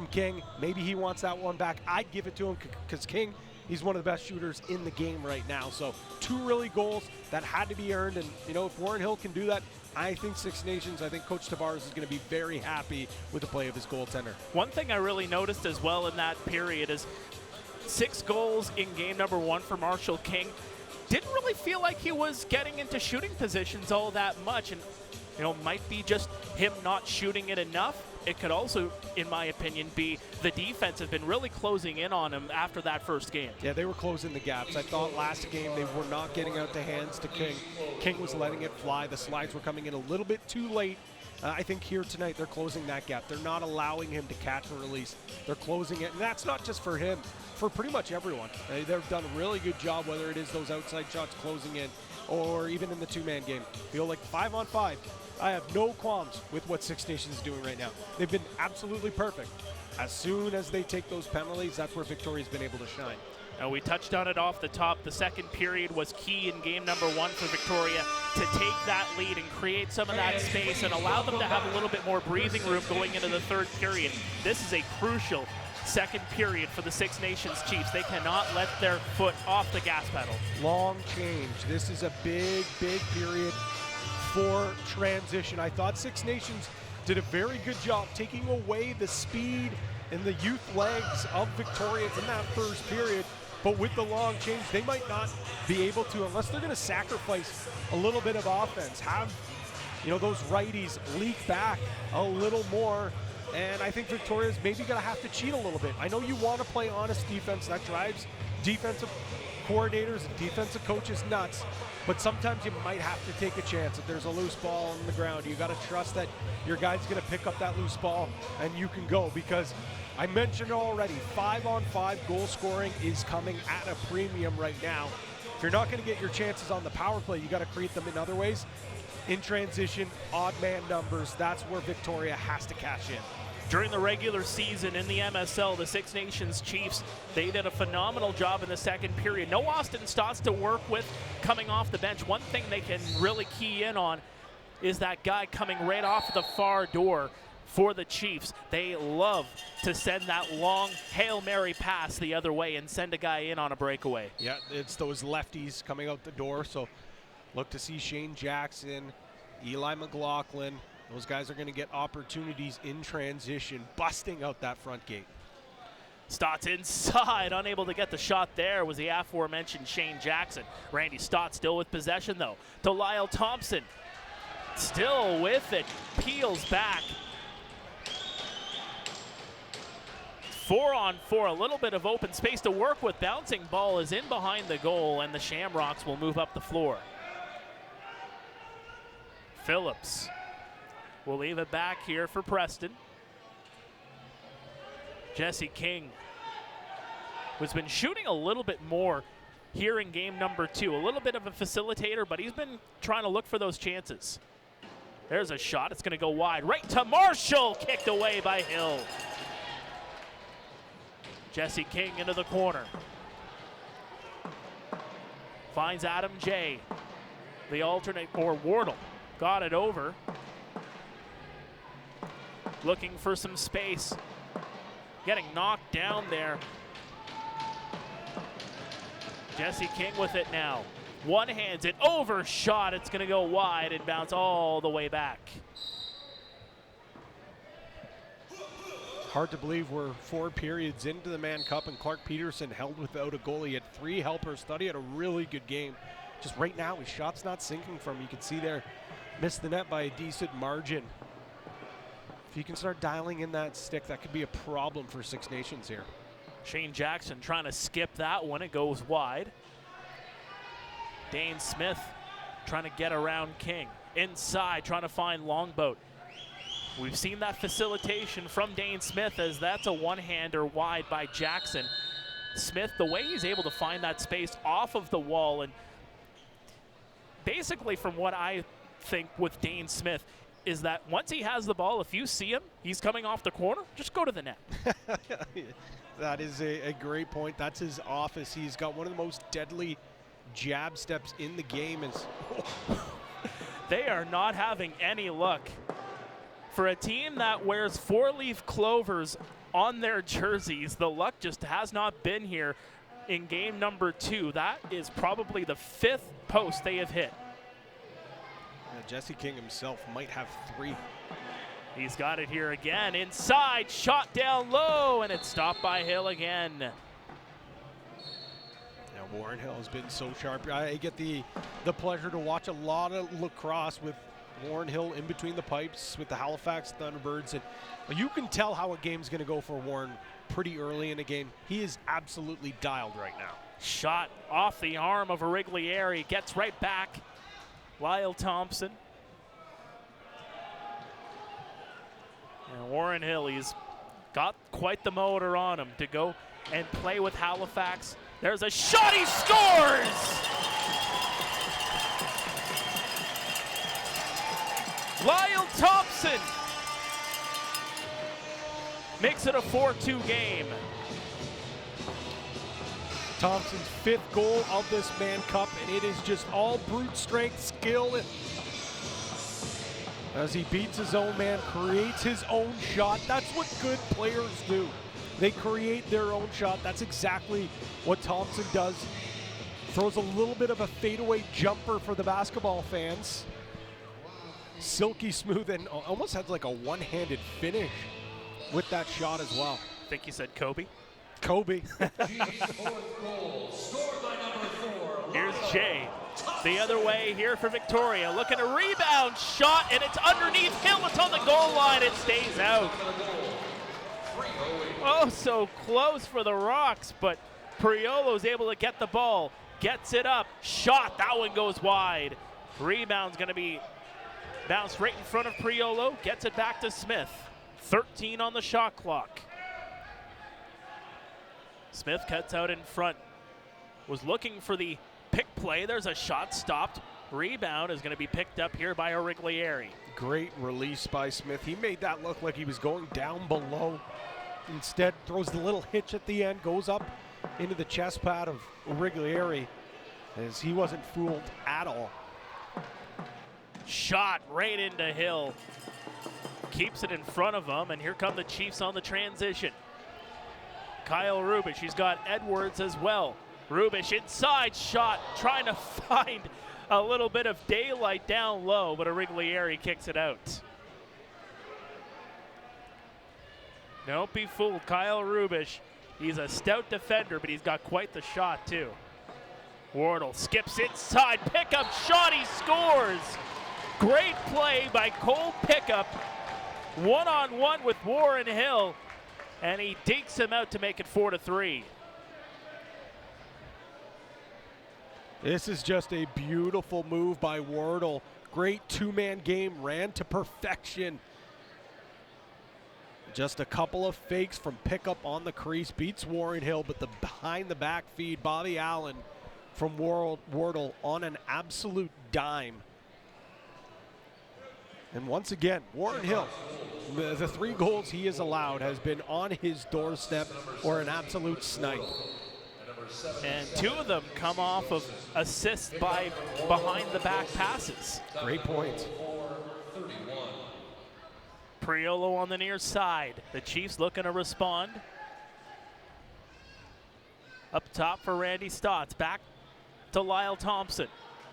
Speaker 2: King. Maybe he wants that one back. I'd give it to him because King, he's one of the best shooters in the game right now. So 2 really goals that had to be earned. And, if Warren Hill can do that, I think Six Nations, I think Coach Tavares is going to be very happy with the play of his goaltender.
Speaker 1: One thing I really noticed as well in that period is 6 goals in game number 1 for Marshall King. Didn't really feel like he was getting into shooting positions all that much, and might be just him not shooting it enough. It could also, in my opinion, be the defense have been really closing in on him after that first game.
Speaker 2: Yeah, they were closing the gaps. I thought last game they were not getting out the hands to King. King was letting it fly. The slides were coming in a little bit too late. I think here tonight they're closing that gap. They're not allowing him to catch and release. They're closing it, and that's not just for him, for pretty much everyone. They've done a really good job, whether it is those outside shots closing in or even in the 2-man game. Feel like 5-on-5. I have no qualms with what Six Nations is doing right now. They've been absolutely perfect. As soon as they take those penalties, that's where Victoria's been able to shine.
Speaker 1: We touched on it off the top. The second period was key in game number 1 for Victoria to take that lead and create some of that space and allow them to have a little bit more breathing room going into the third period. This is a crucial second period for the Six Nations Chiefs. They cannot let their foot off the gas pedal.
Speaker 2: Long change. This is a big, big period for transition. I thought Six Nations did a very good job taking away the speed and the youth legs of Victoria in that first period. But with the long change, they might not be able to, unless they're going to sacrifice a little bit of offense, have, you know, those righties leak back a little more. And I think Victoria's maybe going to have to cheat a little bit. I know you want to play honest defense. That drives defensive coordinators and defensive coaches nuts. But sometimes you might have to take a chance. If there's a loose ball on the ground, you got to trust that your guy's going to pick up that loose ball and you can go. Because I mentioned already, 5-on-5 goal scoring is coming at a premium right now. If you're not going to get your chances on the power play, you got to create them in other ways. In transition, odd man numbers, that's where Victoria has to cash in.
Speaker 1: During the regular season in the MSL, the Six Nations Chiefs, they did a phenomenal job in the second period. No Austin Stotts to work with coming off the bench. One thing they can really key in on is that guy coming right off the far door for the Chiefs. They love to send that long Hail Mary pass the other way and send a guy in on a breakaway.
Speaker 2: Yeah, it's those lefties coming out the door, so look to see Shane Jackson, Eli McLaughlin. Those guys are going to get opportunities in transition, busting out that front gate.
Speaker 1: Stotts inside, unable to get the shot there was the aforementioned Shane Jackson. Randy Stott still with possession though, to Lyle Thompson. Still with it, peels back. 4-on-4, a little bit of open space to work with. Bouncing ball is in behind the goal and the Shamrocks will move up the floor. Phillips will leave it back here for Preston. Jesse King, who's been shooting a little bit more here in game number 2. A little bit of a facilitator, but he's been trying to look for those chances. There's a shot. It's going to go wide. Right to Marshall. Kicked away by Hill. Jesse King into the corner. Finds Adam J. The alternate, or Wardle. Got it over. Looking for some space. Getting knocked down there. Jesse King with it now. One hands it, overshot. It's going to go wide and bounce all the way back.
Speaker 2: Hard to believe we're 4 periods into the Mann Cup and Clark Peterson held without a goalie. He had 3 helpers. Thought he had a really good game. Just right now, his shot's not sinking from him. You can see there, missed the net by a decent margin. If you can start dialing in that stick, that could be a problem for Six Nations here.
Speaker 1: Shane Jackson trying to skip that one. It goes wide. Dane Smith trying to get around King. Inside, trying to find Longboat. We've seen that facilitation from Dane Smith as that's a one-hander wide by Jackson. Smith, the way he's able to find that space off of the wall, and basically from what I think with Dane Smith, is that once he has the ball, if you see him, he's coming off the corner, just go to the net.
Speaker 2: That is a great point. That's his office. He's got one of the most deadly jab steps in the game.
Speaker 1: They are not having any luck. For a team that wears 4-leaf clovers on their jerseys, the luck just has not been here in game number 2. That is probably the 5th post they have hit.
Speaker 2: Yeah, Jesse King himself might have 3.
Speaker 1: He's got it here again. Inside, shot down low, and it's stopped by Hill again.
Speaker 2: Now Warren Hill has been so sharp. I get the pleasure to watch a lot of lacrosse with Warren Hill in between the pipes with the Halifax Thunderbirds, and you can tell how a game's going to go for Warren pretty early in a game. He is absolutely dialed right now.
Speaker 1: Shot off the arm of Iriglieri, gets right back. Lyle Thompson. And Warren Hill, he's got quite the motor on him to go and play with Halifax. There's a shot, he scores! Lyle Thompson makes it a 4-2 game.
Speaker 2: Thompson's 5th goal of this Mann Cup, and it is just all brute strength, skill, as he beats his own man, creates his own shot. That's what good players do. They create their own shot. That's exactly what Thompson does. Throws a little bit of a fadeaway jumper for the basketball fans. Silky smooth, and almost has like a one-handed finish with that shot as well.
Speaker 1: I think you said Kobe.
Speaker 2: Kobe.
Speaker 1: Here's Jay. The other way here for Victoria. Looking to rebound, shot, and it's underneath Hill. It's on the goal line. It stays out. Oh, so close for the Rocks, but Priolo's able to get the ball. Gets it up. Shot. That one goes wide. Rebound's going to be bounced right in front of Priolo. Gets it back to Smith. 13 on the shot clock. Smith cuts out in front. Was looking for the pick play. There's a shot stopped. Rebound is going to be picked up here by Origlieri.
Speaker 2: Great release by Smith. He made that look like he was going down below. Instead, throws the little hitch at the end, goes up into the chest pad of Origlieri, as he wasn't fooled at all.
Speaker 1: Shot right into Hill. Keeps it in front of him, and here come the Chiefs on the transition. Kyle Rubish, he's got Edwards as well. Rubish inside shot, trying to find a little bit of daylight down low, but Origlieri kicks it out. Don't be fooled, Kyle Rubish. He's a stout defender, but he's got quite the shot too. Wardle skips inside, pickup shot, he scores! Great play by Cole Pickup. One-on-one with Warren Hill, and he dinks him out to make it 4-3.
Speaker 2: This is just a beautiful move by Wardle. Great two-man game, ran to perfection. Just a couple of fakes from Pickup on the crease, beats Warren Hill, but the behind-the-back feed, Bobby Allen from Wardle on an absolute dime. And once again, Warren Hill, the 3 goals he has allowed has been on his doorstep or an absolute snipe.
Speaker 1: And 2 of them come off of assists by behind-the-back passes.
Speaker 2: Great points.
Speaker 1: Priolo on the near side. The Chiefs looking to respond. Up top for Randy Stotts. Back to Lyle Thompson.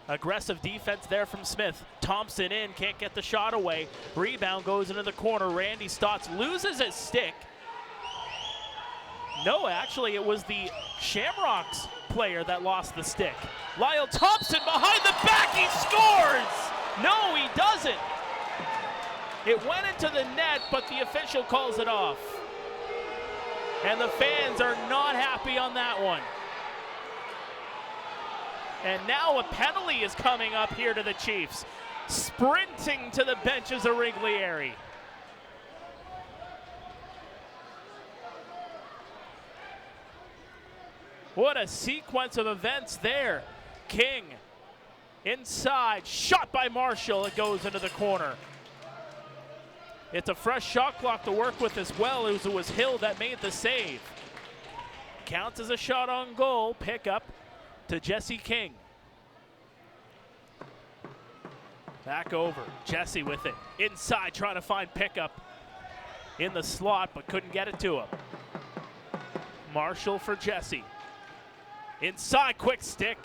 Speaker 1: Aggressive defense there from Smith. Thompson in, can't get the shot away. Rebound goes into the corner. Randy Stotts loses his stick. No, actually, it was the Shamrocks player that lost the stick. Lyle Thompson behind the back, he scores! No, he doesn't. It went into the net, but the official calls it off. And the fans are not happy on that one. And now a penalty is coming up here to the Chiefs. Sprinting to the benches of Origlieri. What a sequence of events there. King inside, shot by Marshall. It goes into the corner. It's a fresh shot clock to work with as well. It was Hill that made the save. Counts as a shot on goal. Pick up to Jesse King. Back over. Jesse with it. Inside, trying to find Pickup in the slot, but couldn't get it to him. Marshall for Jesse. Inside, quick stick.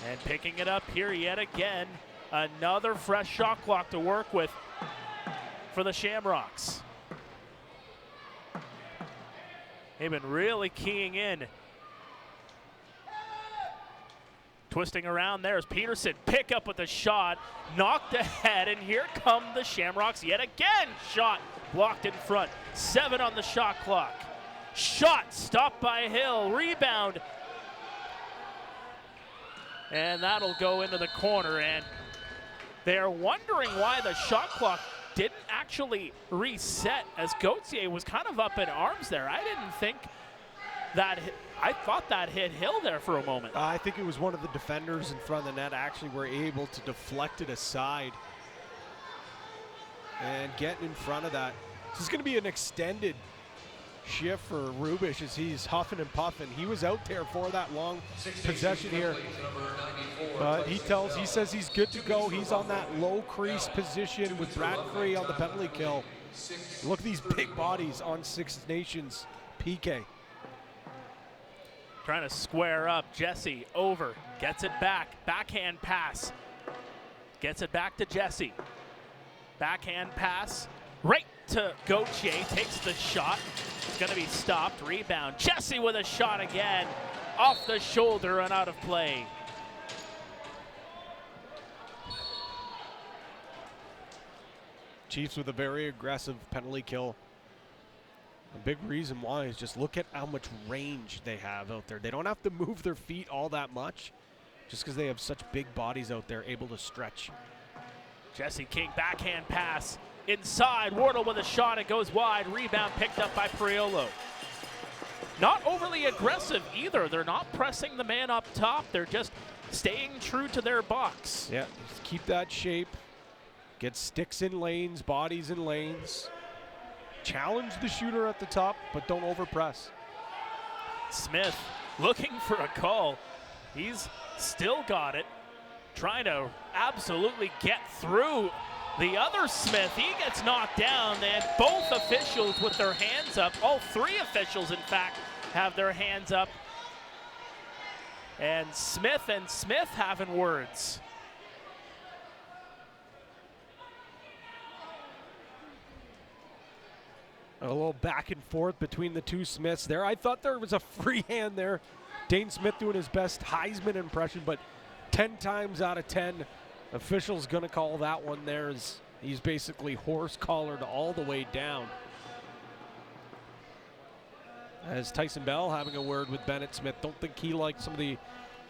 Speaker 1: And picking it up here yet again. Another fresh shot clock to work with for the Shamrocks. They've been really keying in. Twisting around, there's Peterson. Pick up with the shot, knocked ahead, and here come the Shamrocks yet again. Shot blocked in front. 7 on the shot clock. Shot stopped by Hill. Rebound. And that'll go into the corner, and they're wondering why the shot clock didn't actually reset, as Gauthier was kind of up in arms there. I didn't think that I thought that hit Hill there for a moment.
Speaker 2: I think it was one of the defenders in front of the net actually were able to deflect it aside and get in front of that. This is going to be an extended shift for Rubish as he's huffing and puffing. He was out there for that long possession here, but he says he's good to go. He's on that low crease position with Bradbury on the penalty kill. Look at these big bodies on Six Nations PK.
Speaker 1: Trying to square up. Jesse over, gets it back. Backhand pass. Gets it back to Jesse. Backhand pass right to Gauthier, takes the shot. It's going to be stopped. Rebound. Jesse with a shot again. Off the shoulder and out of play.
Speaker 2: Chiefs with a very aggressive penalty kill. A big reason why is just look at how much range they have out there. They don't have to move their feet all that much just because they have such big bodies out there able to stretch.
Speaker 1: Jesse King, backhand pass. Inside, Wardle with a shot. It goes wide. Rebound picked up by Priolo. Not overly aggressive either. They're not pressing the man up top. They're just staying true to their box.
Speaker 2: Yeah, just keep that shape. Get sticks in lanes, bodies in lanes. Challenge the shooter at the top, but don't overpress.
Speaker 1: Smith looking for a call. He's still got it. Trying to absolutely get through the other Smith. He gets knocked down. They had both officials with their hands up. All three officials, in fact, have their hands up. And Smith having words.
Speaker 2: A little back and forth between the two Smiths there. I thought there was a free hand there. Dane Smith doing his best Heisman impression, but 10 times out of 10, official's gonna call that one there as he's basically horse collared all the way down. As Tyson Bell having a word with Bennett Smith. Don't think he liked some of the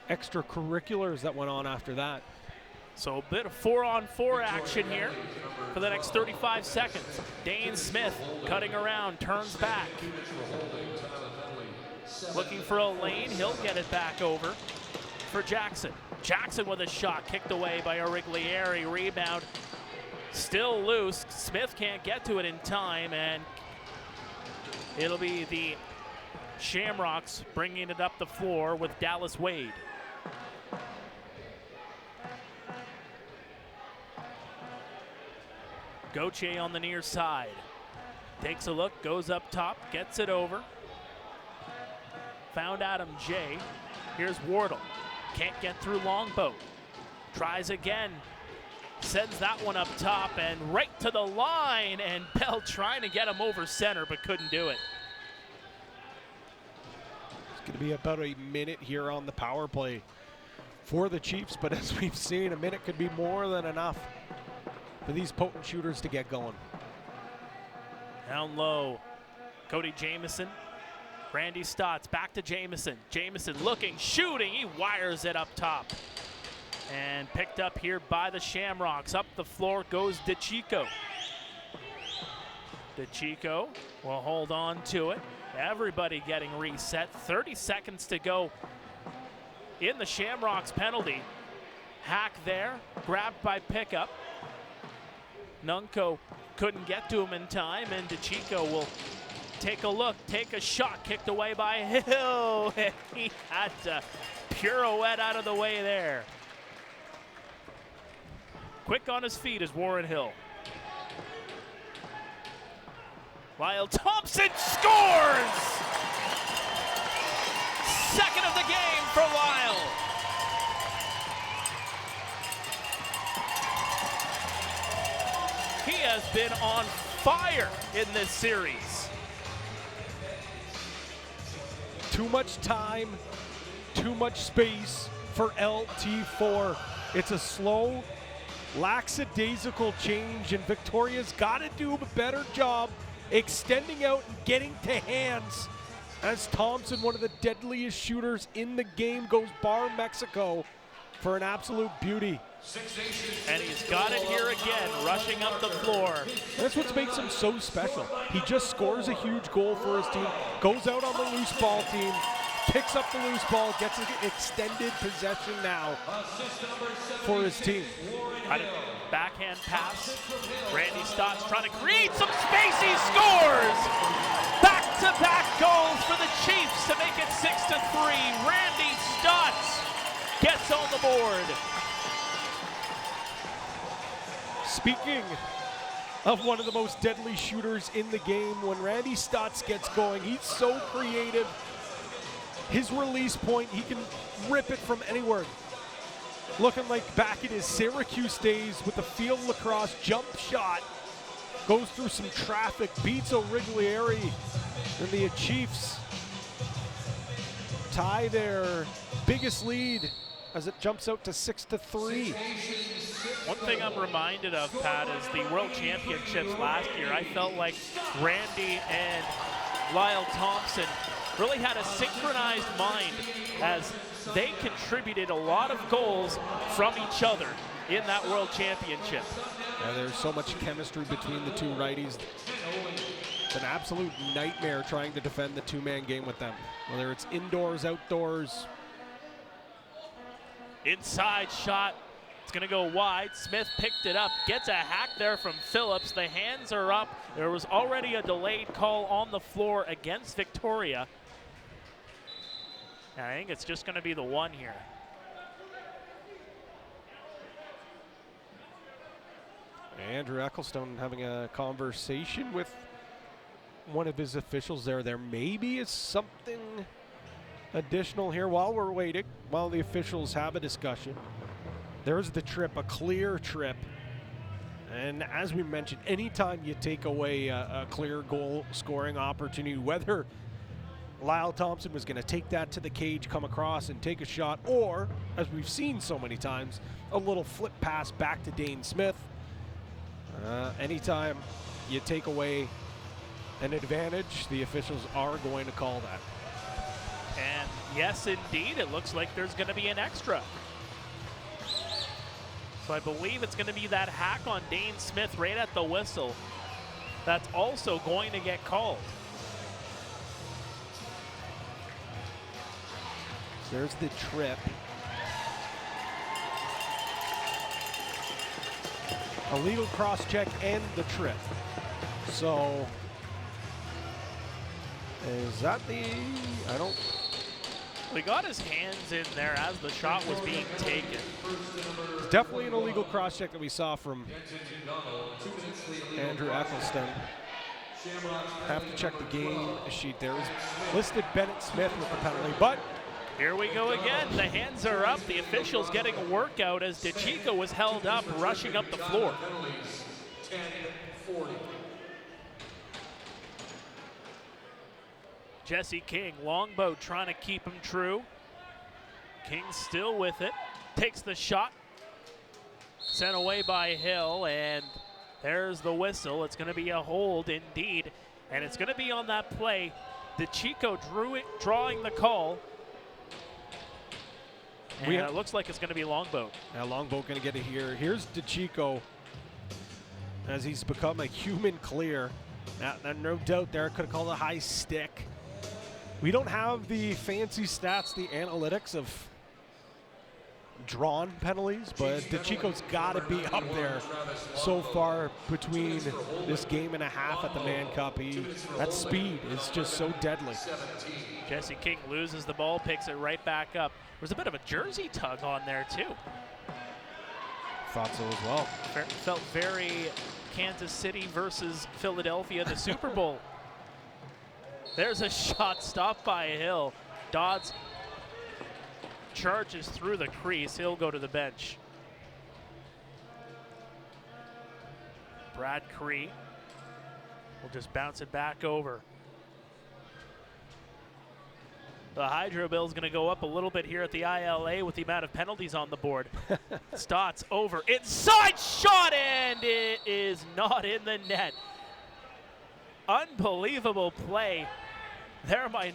Speaker 2: extracurriculars that went on after that.
Speaker 1: So a bit of 4-on-4 action here for the next 35 seconds. Dane Smith cutting around, turns back. Looking for a lane, he'll get it back over for Jackson. Jackson with a shot, kicked away by Origlieri. Rebound still loose. Smith can't get to it in time, and it'll be the Shamrocks bringing it up the floor with Dallas Wade. Gauthier on the near side. Takes a look, goes up top, gets it over. Found Adam J. Here's Wardle. Can't get through Longboat. Tries again. Sends that one up top and right to the line. And Bell trying to get him over center, but couldn't do it.
Speaker 2: It's going to be about a minute here on the power play for the Chiefs, but as we've seen, a minute could be more than enough for these potent shooters to get going.
Speaker 1: Down low, Cody Jamieson. Randy Stotts back to Jamieson. Jamieson looking, shooting, he wires it up top. And picked up here by the Shamrocks. Up the floor goes DeChico. DeChico will hold on to it. Everybody getting reset. 30 seconds to go in the Shamrocks penalty. Hack there, grabbed by pickup. Nunco couldn't get to him in time, and DeChico will take a look, take a shot, kicked away by Hill. He had to pirouette out of the way there. Quick on his feet is Warren Hill. Lyle Thompson scores! Second of the game for Lyle. He has been on fire in this series.
Speaker 2: Too much time, too much space for LT4. It's a slow, lackadaisical change, and Victoria's got to do a better job extending out and getting to hands as Thompson, one of the deadliest shooters in the game, goes bar Mexico for an absolute beauty.
Speaker 1: And he's got it here again, rushing up the floor.
Speaker 2: That's what makes him so special. He just scores a huge goal for his team, goes out on the loose ball team, picks up the loose ball, gets an extended possession now for his team.
Speaker 1: Got a backhand pass. Randy Stotts trying to create some space. He scores! Back-to-back goals for the Chiefs to make it 6-3. Randy Stotts gets on the board.
Speaker 2: Speaking of one of the most deadly shooters in the game, when Randy Stotts gets going, he's so creative. His release point, he can rip it from anywhere. Looking like back in his Syracuse days with the field lacrosse jump shot. goes through some traffic, beats O'Riglieri, and the Chiefs tie their biggest lead as it jumps out to 6-3.
Speaker 1: One thing I'm reminded of, Pat, is the World Championships last year. I felt like Randy and Lyle Thompson really had a synchronized mind as they contributed a lot of goals from each other in that World Championship.
Speaker 2: Yeah, there's so much chemistry between the two righties. It's an absolute nightmare trying to defend the two-man game with them, whether it's indoors, outdoors.
Speaker 1: Inside shot. It's going to go wide. Smith picked it up, gets a hack there from Phillips. The hands are up. There was already a delayed call on the floor against Victoria. And I think it's just going to be the one here.
Speaker 2: Andrew Ecclestone having a conversation with one of his officials there. There maybe is something additional here while we're waiting, while the officials have a discussion. There's the trip, a clear trip. And as we mentioned, anytime you take away a clear goal scoring opportunity, whether Lyle Thompson was going to take that to the cage, come across and take a shot, or, as we've seen so many times, a little flip pass back to Dane Smith. Anytime you take away an advantage, the officials are going to call that.
Speaker 1: And yes, indeed, it looks like there's going to be an extra. So I believe it's going to be that hack on Dane Smith right at the whistle that's also going to get called.
Speaker 2: There's the trip. A legal cross check and the trip. So is that the, I don't.
Speaker 1: He got his hands in there as the shot was being taken.
Speaker 2: It's definitely an illegal cross check that we saw from Andrew Ecclestone. Have to check the game sheet there. Is listed Bennett Smith with the penalty, but
Speaker 1: here we go again. The hands are up. The officials getting a workout as DeChico was held up, rushing up the floor.
Speaker 3: 10-40.
Speaker 1: Jesse King, longbow trying to keep him true. King still with it. Takes the shot. Sent away by Hill, and there's the whistle. It's going to be a hold indeed, and it's going to be on that play. DeChico drawing the call. And it looks like it's going to be Longboat.
Speaker 2: Now Longboat going to get it here. Here's DeChico as he's become a human clear. Now, no doubt there, could have called a high stick. We don't have the fancy stats, the analytics of drawn penalties, but DeChico's got to be up there so far between this game and a half at the Mann Cup. That speed is just so deadly.
Speaker 1: Jesse King loses the ball, picks it right back up. There was a bit of a jersey tug on there too.
Speaker 2: Thought so as well.
Speaker 1: Felt very Kansas City versus Philadelphia, the Super Bowl. There's a shot stopped by Hill. Dodds charges through the crease. He'll go to the bench. Brad Cree will just bounce it back over. The Hydro Bill is going to go up a little bit here at the ILA with the amount of penalties on the board. Stotts over. Inside shot, and it is not in the net. Unbelievable play. There, my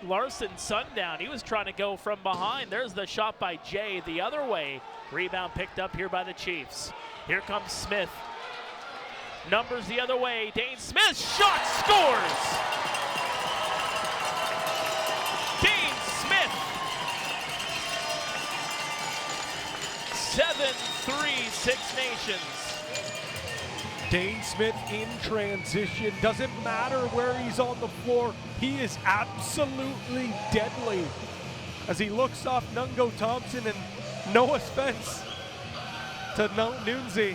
Speaker 1: Larson Sundown. He was trying to go from behind. There's the shot by Jay the other way. Rebound picked up here by the Chiefs. Here comes Smith. Numbers the other way. Dane Smith, shot, scores! Dane Smith. 7-3, Six Nations.
Speaker 2: Dane Smith in transition. Doesn't matter where he's on the floor. He is absolutely deadly. As he looks off Nungo Thompson, and no offense to Nunzi.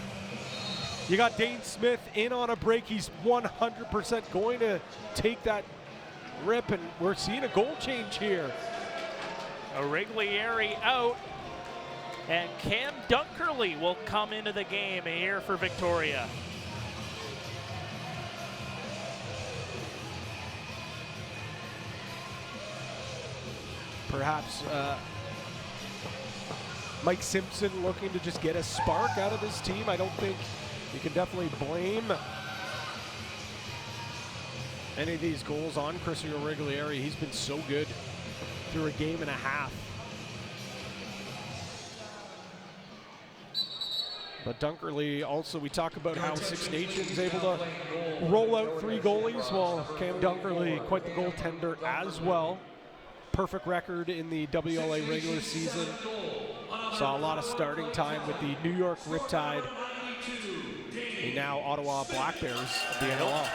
Speaker 2: You got Dane Smith in on a break. He's 100% going to take that rip, and we're seeing a goal change here.
Speaker 1: O'Riglieri out, and Cam Dunkerley will come into the game here for Victoria.
Speaker 2: Perhaps Mike Simpson looking to just get a spark out of this team. I don't think you can definitely blame any of these goals on Chris Iroquois. He's been so good through a game and a half. But Dunkerley also, we talk about how Six Nations able to roll out 3 goalies. Well, Cam Dunkerley, quite the goaltender as well. Perfect record in the WLA regular season. Saw a lot of starting time with the New York Riptide, the now Ottawa Black Bears of the NLL.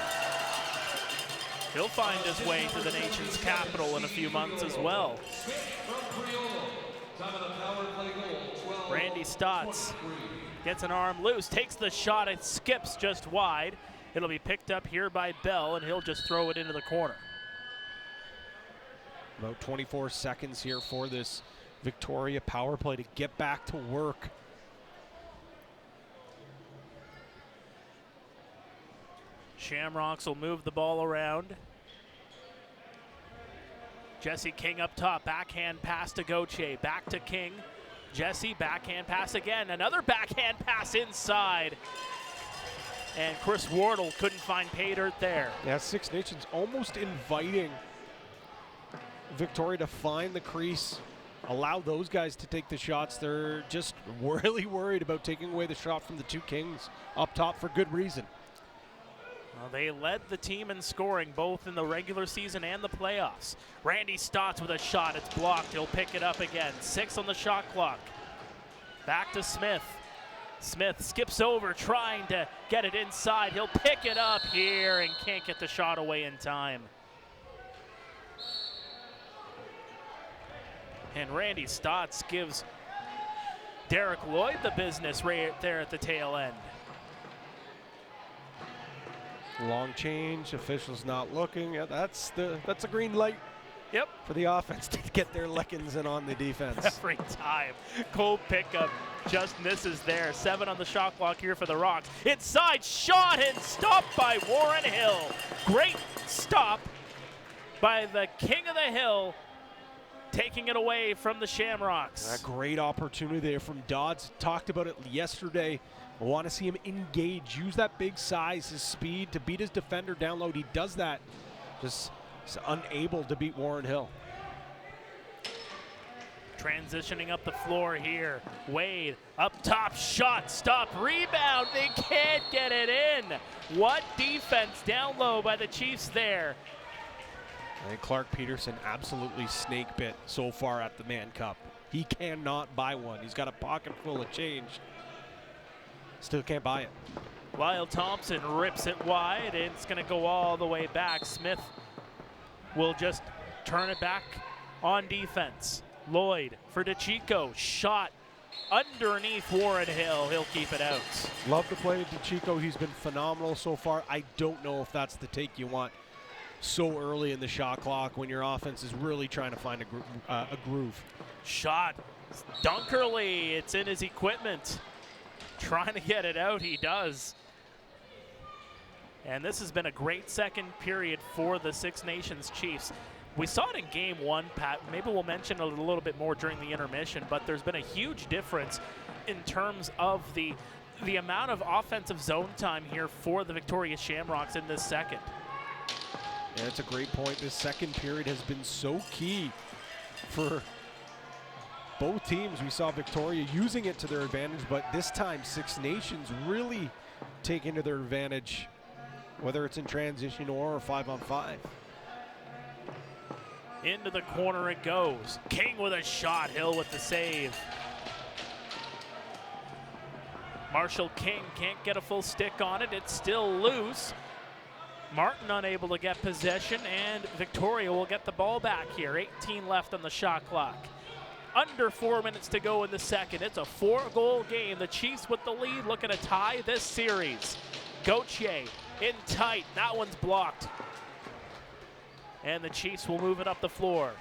Speaker 1: He'll find his way to the nation's capital in a few months as well. Randy Stotts gets an arm loose, takes the shot, it skips just wide. It'll be picked up here by Bell, and he'll just throw it into the corner.
Speaker 2: About 24 seconds here for this Victoria power play to get back to work.
Speaker 1: Shamrocks will move the ball around. Jesse King up top, backhand pass to Gauthier, back to King. Jesse, backhand pass again, another backhand pass inside. And Chris Wardle couldn't find pay dirt there.
Speaker 2: Yeah, Six Nations almost inviting Victoria to find the crease, allow those guys to take the shots. They're just really worried about taking away the shot from the 2 Kings up top for good reason.
Speaker 1: Well, they led the team in scoring both in the regular season and the playoffs. Randy Stotts with a shot. It's blocked. He'll pick it up again. 6 on the shot clock. Back to Smith. Smith skips over, trying to get it inside. He'll pick it up here and can't get the shot away in time. And Randy Stotts gives Derek Lloyd the business right there at the tail end.
Speaker 2: Long change, officials not looking. Yeah, that's a green light.
Speaker 1: Yep.
Speaker 2: For the offense to get their lickings in on the defense.
Speaker 1: Every time. Cole pickup just misses there. 7 on the shot clock here for the Rocks. Inside shot and stopped by Warren Hill. Great stop by the king of the hill, taking it away from the Shamrocks.
Speaker 2: A great opportunity there from Dodds. Talked about it yesterday. I want to see him engage, use that big size, his speed to beat his defender down low. He does that, just unable to beat Warren Hill.
Speaker 1: Transitioning up the floor here. Wade up top, shot, stop, rebound. They can't get it in. What defense down low by the Chiefs there.
Speaker 2: And Clark Peterson absolutely snake bit so far at the Mann Cup. He cannot buy one. He's got a pocket full of change. Still can't buy it.
Speaker 1: Lyle Thompson rips it wide. It's going to go all the way back. Smith will just turn it back on defense. Lloyd for DeChico. Shot underneath Warren Hill. He'll keep it out.
Speaker 2: Love the play of DeChico. He's been phenomenal so far. I don't know if that's the take you want so early in the shot clock when your offense is really trying to find a groove.
Speaker 1: Shot. Dunkerley. It's in his equipment. Trying to get it out, he does. And this has been a great second period for the Six Nations Chiefs. We saw it in game 1, Pat. Maybe we'll mention it a little bit more during the intermission, but there's been a huge difference in terms of the amount of offensive zone time here for the Victoria Shamrocks in this second.
Speaker 2: Yeah, that's a great point. This second period has been so key for both teams. We saw Victoria using it to their advantage, but this time Six Nations really taking to their advantage, whether it's in transition or 5-on-5.
Speaker 1: Into the corner it goes. King with a shot, Hill with the save. Marshall King can't get a full stick on it. It's still loose. Martin unable to get possession, and Victoria will get the ball back here. 18 left on the shot clock. Under 4 minutes to go in the second. It's a 4-goal game. The Chiefs with the lead looking to tie this series. Gauthier in tight. That one's blocked. And the Chiefs will move it up the floor.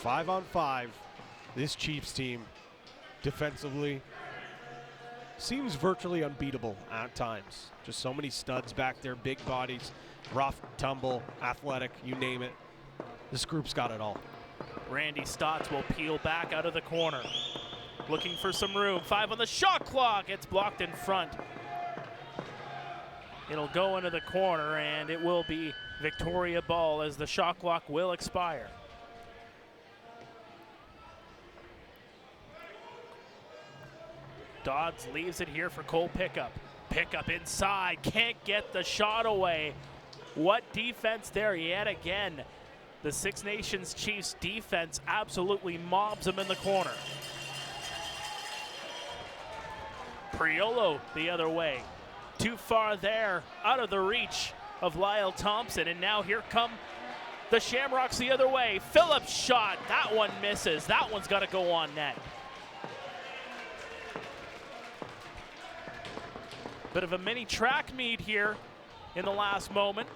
Speaker 2: 5-on-5. This Chiefs team defensively seems virtually unbeatable at times. Just so many studs back there, big bodies, rough, tumble, athletic, you name it. This group's got it all.
Speaker 1: Randy Stotts will peel back out of the corner. Looking for some room. 5 on the shot clock. It's blocked in front. It'll go into the corner, and it will be Victoria ball as the shot clock will expire. Dodds leaves it here for Cole Pickup. Pickup inside, can't get the shot away. What defense there yet again. The Six Nations Chiefs defense absolutely mobs him in the corner. Priolo the other way. Too far there, out of the reach of Lyle Thompson, and now here come the Shamrocks the other way. Phillips shot, that one misses. That one's got to go on net. Bit of a mini track meet here in the last moment.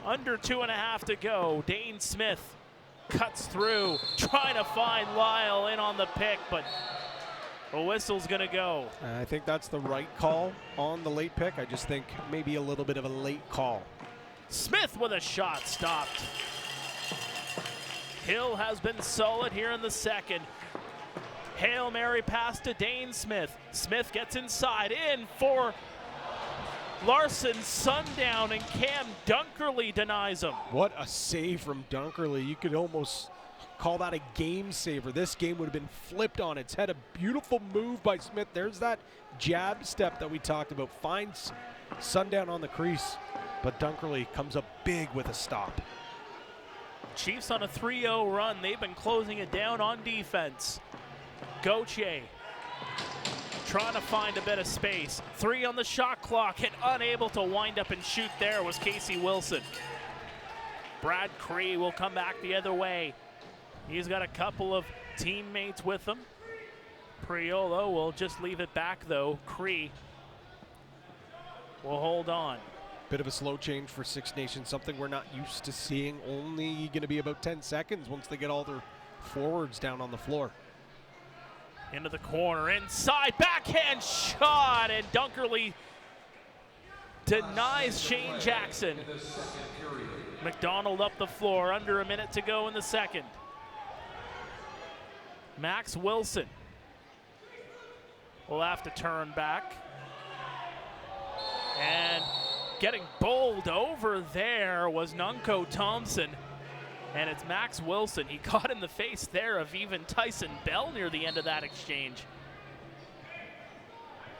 Speaker 1: Under 2.5 to go. Dane Smith cuts through, trying to find Lyle in on the pick, but the whistle's gonna go.
Speaker 2: I think that's the right call on the late pick. I just think maybe a little bit of a late call.
Speaker 1: Smith with a shot stopped. Hill has been solid here in the second. Hail Mary pass to Dane Smith. Smith gets inside, in for Larson, Sundown, and Cam Dunkerley denies him.
Speaker 2: What a save from Dunkerley. You could almost call that a game saver. This game would have been flipped on its head. A beautiful move by Smith. There's that jab step that we talked about. Finds Sundown on the crease, but Dunkerley comes up big with a stop.
Speaker 1: Chiefs on a 3-0 run. They've been closing it down on defense. Gauthier trying to find a bit of space. 3 on the shot clock, and unable to wind up and shoot there was Casey Wilson. Brad Cree will come back the other way. He's got a couple of teammates with him. Priolo will just leave it back though. Cree will hold on.
Speaker 2: Bit of a slow change for Six Nations, something we're not used to seeing. Only going to be about 10 seconds once they get all their forwards down on the floor.
Speaker 1: Into the corner, inside, backhand shot, and Dunkerley denies Shane Jackson. McDonald up the floor, under a minute to go in the second. Max Wilson will have to turn back. And getting bowled over there was Nunko Thompson. And it's Max Wilson. He caught in the face there of even Tyson Bell near the end of that exchange.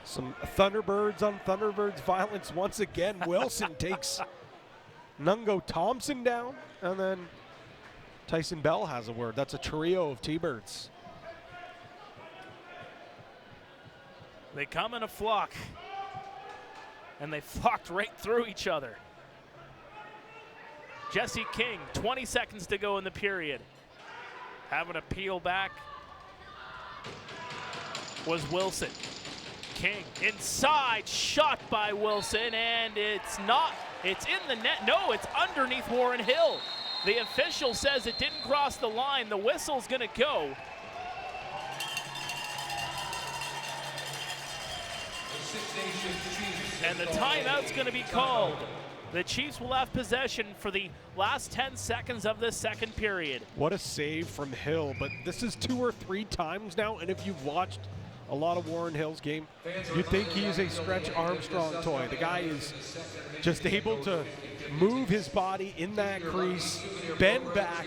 Speaker 2: Some Thunderbirds on Thunderbirds violence once again. Wilson takes Nungo Thompson down, and then Tyson Bell has a word. That's a trio of T-Birds.
Speaker 1: They come in a flock, and they flocked right through each other. Jesse King, 20 seconds to go in the period. Having to peel back was Wilson. King inside, shot by Wilson, and it's in the net. No, it's underneath Warren Hill. The official says it didn't cross the line. The whistle's gonna go. And the timeout's gonna be called. The Chiefs will have possession for the last 10 seconds of this second period.
Speaker 2: What a save from Hill, but this is 2 or 3 times now, and if you've watched a lot of Warren Hill's game, you'd think he is a Stretch Armstrong toy. The guy is just able to move his body in that crease, bend back,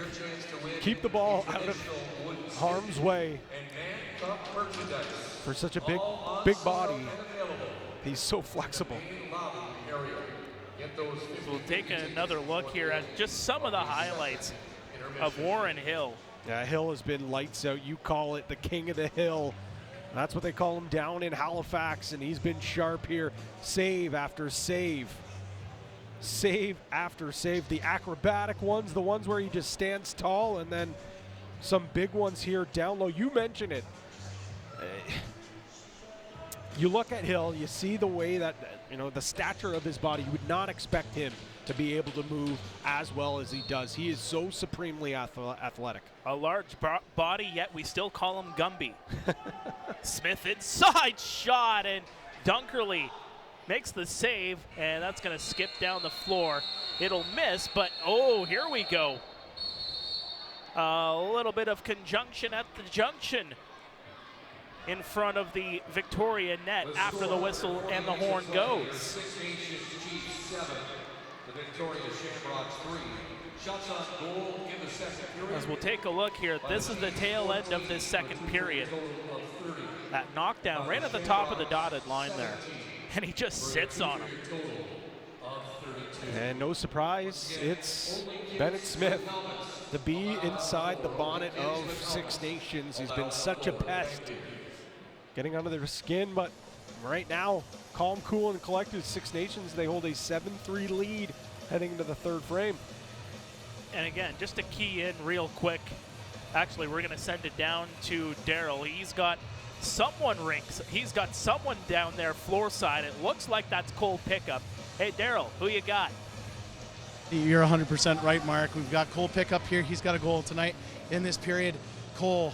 Speaker 2: keep the ball out of harm's way. For such a big body, he's so flexible.
Speaker 1: We'll take another look here at just some of the highlights of Warren Hill.
Speaker 2: Yeah, Hill has been lights out. You call it the king of the hill. That's what they call him down in Halifax, and he's been sharp here. Save after save. Save after save. The acrobatic ones, the ones where he just stands tall, and then some big ones here down low. You mentioned it. You look at Hill, you see the way that, the stature of his body. You would not expect him to be able to move as well as he does. He is so supremely athletic.
Speaker 1: A large body, yet we still call him Gumby. Smith inside shot, and Dunkerley makes the save, and that's going to skip down the floor. It'll miss, but oh, here we go. A little bit of conjunction at the junction in front of the Victoria net after the whistle and the horn goes.
Speaker 3: Six Nations Chiefs 7, the Victoria Shamrocks 3. Shots on goal in the second period.
Speaker 1: As we'll take a look here, this is the tail end of this second period. That knockdown right at the top of the dotted line there. And he just sits on him.
Speaker 2: And no surprise, it's Bennett Smith, the bee inside the bonnet of Six Nations. He's been such a pest, getting under their skin, but right now, calm, cool, and collected. Six Nations, they hold a 7-3 lead heading into the third frame.
Speaker 1: And again, just to key in real quick, actually we're gonna send it down to Daryl. He's got someone down there floor side. It looks like that's Cole Pickup. Hey Daryl, who you got?
Speaker 4: You're 100% right, Mark. We've got Cole Pickup here. He's got a goal tonight in this period. Cole,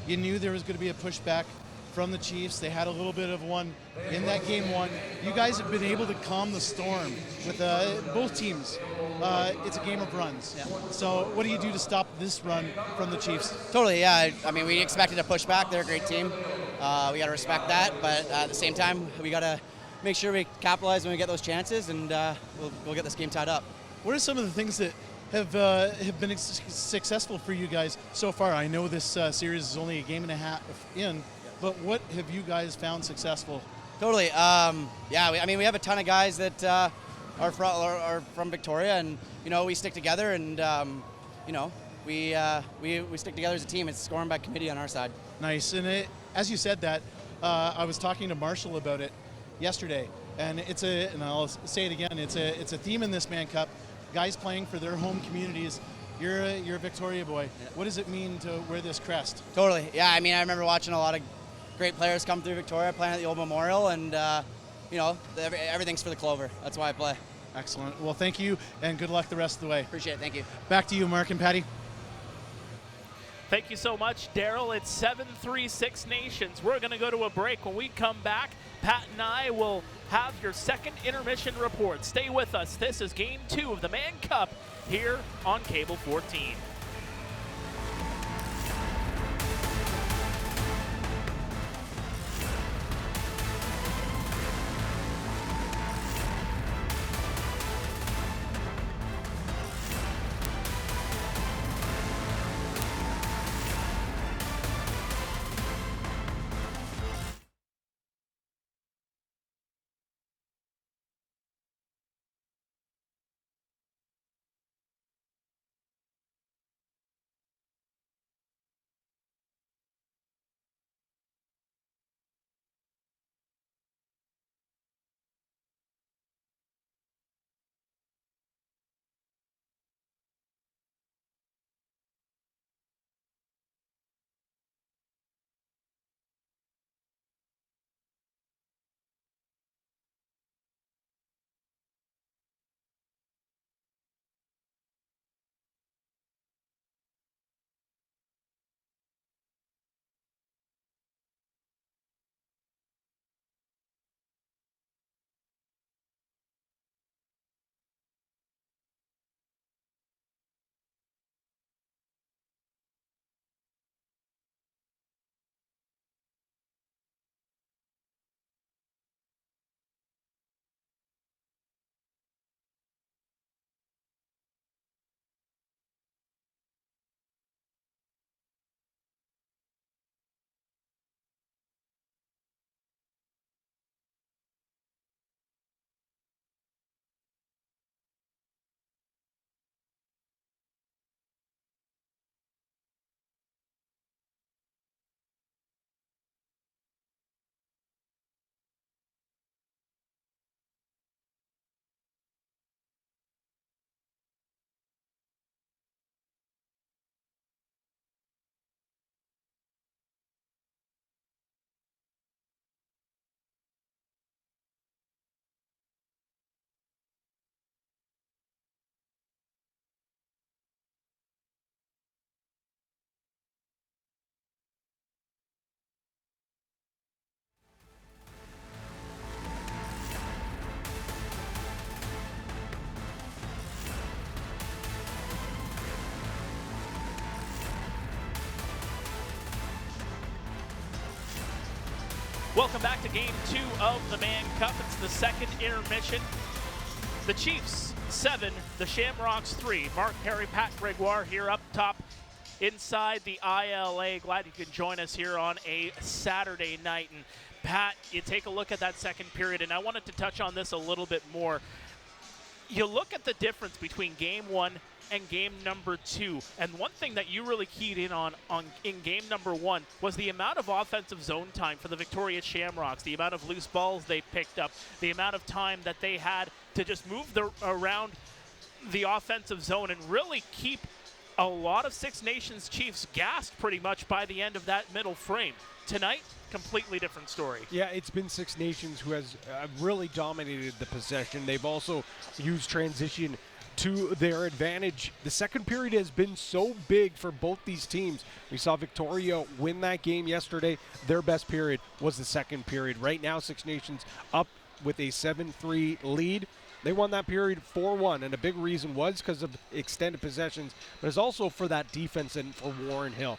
Speaker 4: you knew there was going to be a pushback from the Chiefs. They had a little bit of one in that game one. You guys have been able to calm the storm with both teams. It's a game of runs.
Speaker 6: Yeah.
Speaker 4: So what do you do to stop this run from the Chiefs?
Speaker 6: Totally, yeah. I mean, we expected a pushback. They're a great team. We got to respect that, but at the same time, we got to make sure we capitalize when we get those chances, and we'll get this game tied up.
Speaker 4: What are some of the things that have been successful for you guys so far? I know this series is only a game and a half in, but what have you guys found successful?
Speaker 6: Totally. I mean, we have a ton of guys that are from Victoria, and we stick together, and we stick together as a team. It's scoring by committee on our side.
Speaker 4: Nice. And as you said that, I was talking to Marshall about it yesterday, and and I'll say it again. It's a theme in this Mann Cup. Guys playing for their home communities. You're a Victoria boy. Yeah. What does it mean to wear this crest?
Speaker 6: Totally. Yeah. I mean, I remember watching a lot of great players come through Victoria, playing at the old Memorial, and everything's for the Clover. That's why I play.
Speaker 4: Excellent. Well, thank you, and good luck the rest of the way.
Speaker 6: Appreciate it. Thank you.
Speaker 4: Back to you, Mark and Patty.
Speaker 1: Thank you so much, Daryl. It's 7-3 Six Nations. We're going to go to a break. When we come back, Pat and I will have your second intermission report. Stay with us. This is Game 2 of the Mann Cup here on Cable 14. Welcome back to Game 2 of the Mann Cup. It's the second intermission. The Chiefs 7, the Shamrocks 3. Mark Perry, Pat Gregoire here up top inside the ILA. Glad you could join us here on a Saturday night. And Pat, you take a look at that second period, and I wanted to touch on this a little bit more. You look at the difference between Game 1 and game number 2, and one thing that you really keyed in on in game number 1 was the amount of offensive zone time for the Victoria Shamrocks, the amount of loose balls they picked up, the amount of time that they had to just move around the offensive zone and really keep a lot of Six Nations Chiefs gassed pretty much by the end of that middle frame. Tonight, completely different story.
Speaker 2: Yeah, it's been Six Nations who has really dominated the possession. They've also used transition to their advantage. The second period has been so big for both these teams. We saw Victoria win that game yesterday. Their best period was the second period. Right now, Six Nations up with a 7-3 lead. They won that period 4-1, and a big reason was because of extended possessions, but it's also for that defense and for Warren Hill.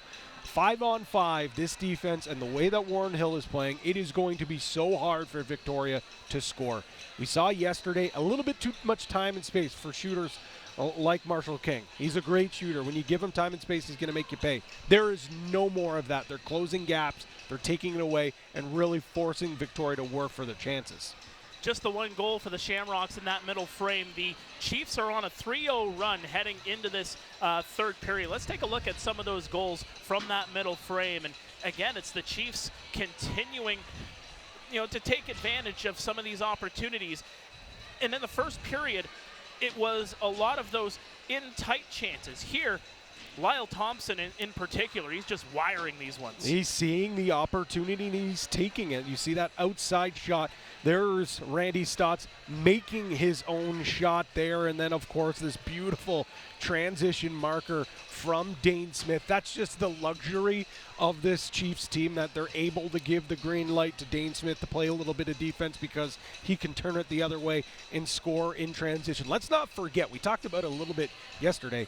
Speaker 2: 5-on-5, this defense and the way that Warren Hill is playing, it is going to be so hard for Victoria to score. We saw yesterday a little bit too much time and space for shooters like Marshall King. He's a great shooter. When you give him time and space, he's going to make you pay. There is no more of that. They're closing gaps, they're taking it away, and really forcing Victoria to work for their chances.
Speaker 1: Just the one goal for the Shamrocks in that middle frame. The Chiefs are on a 3-0 run heading into this third period. Let's take a look at some of those goals from that middle frame. And again, it's the Chiefs continuing, to take advantage of some of these opportunities. And in the first period, it was a lot of those in-tight chances. Here, Lyle Thompson in particular, he's just wiring these ones.
Speaker 2: He's seeing the opportunity and he's taking it. You see that outside shot. There's Randy Stotts making his own shot there. And then, of course, this beautiful transition marker from Dane Smith. That's just the luxury of this Chiefs team, that they're able to give the green light to Dane Smith to play a little bit of defense because he can turn it the other way and score in transition. Let's not forget, we talked about it a little bit yesterday.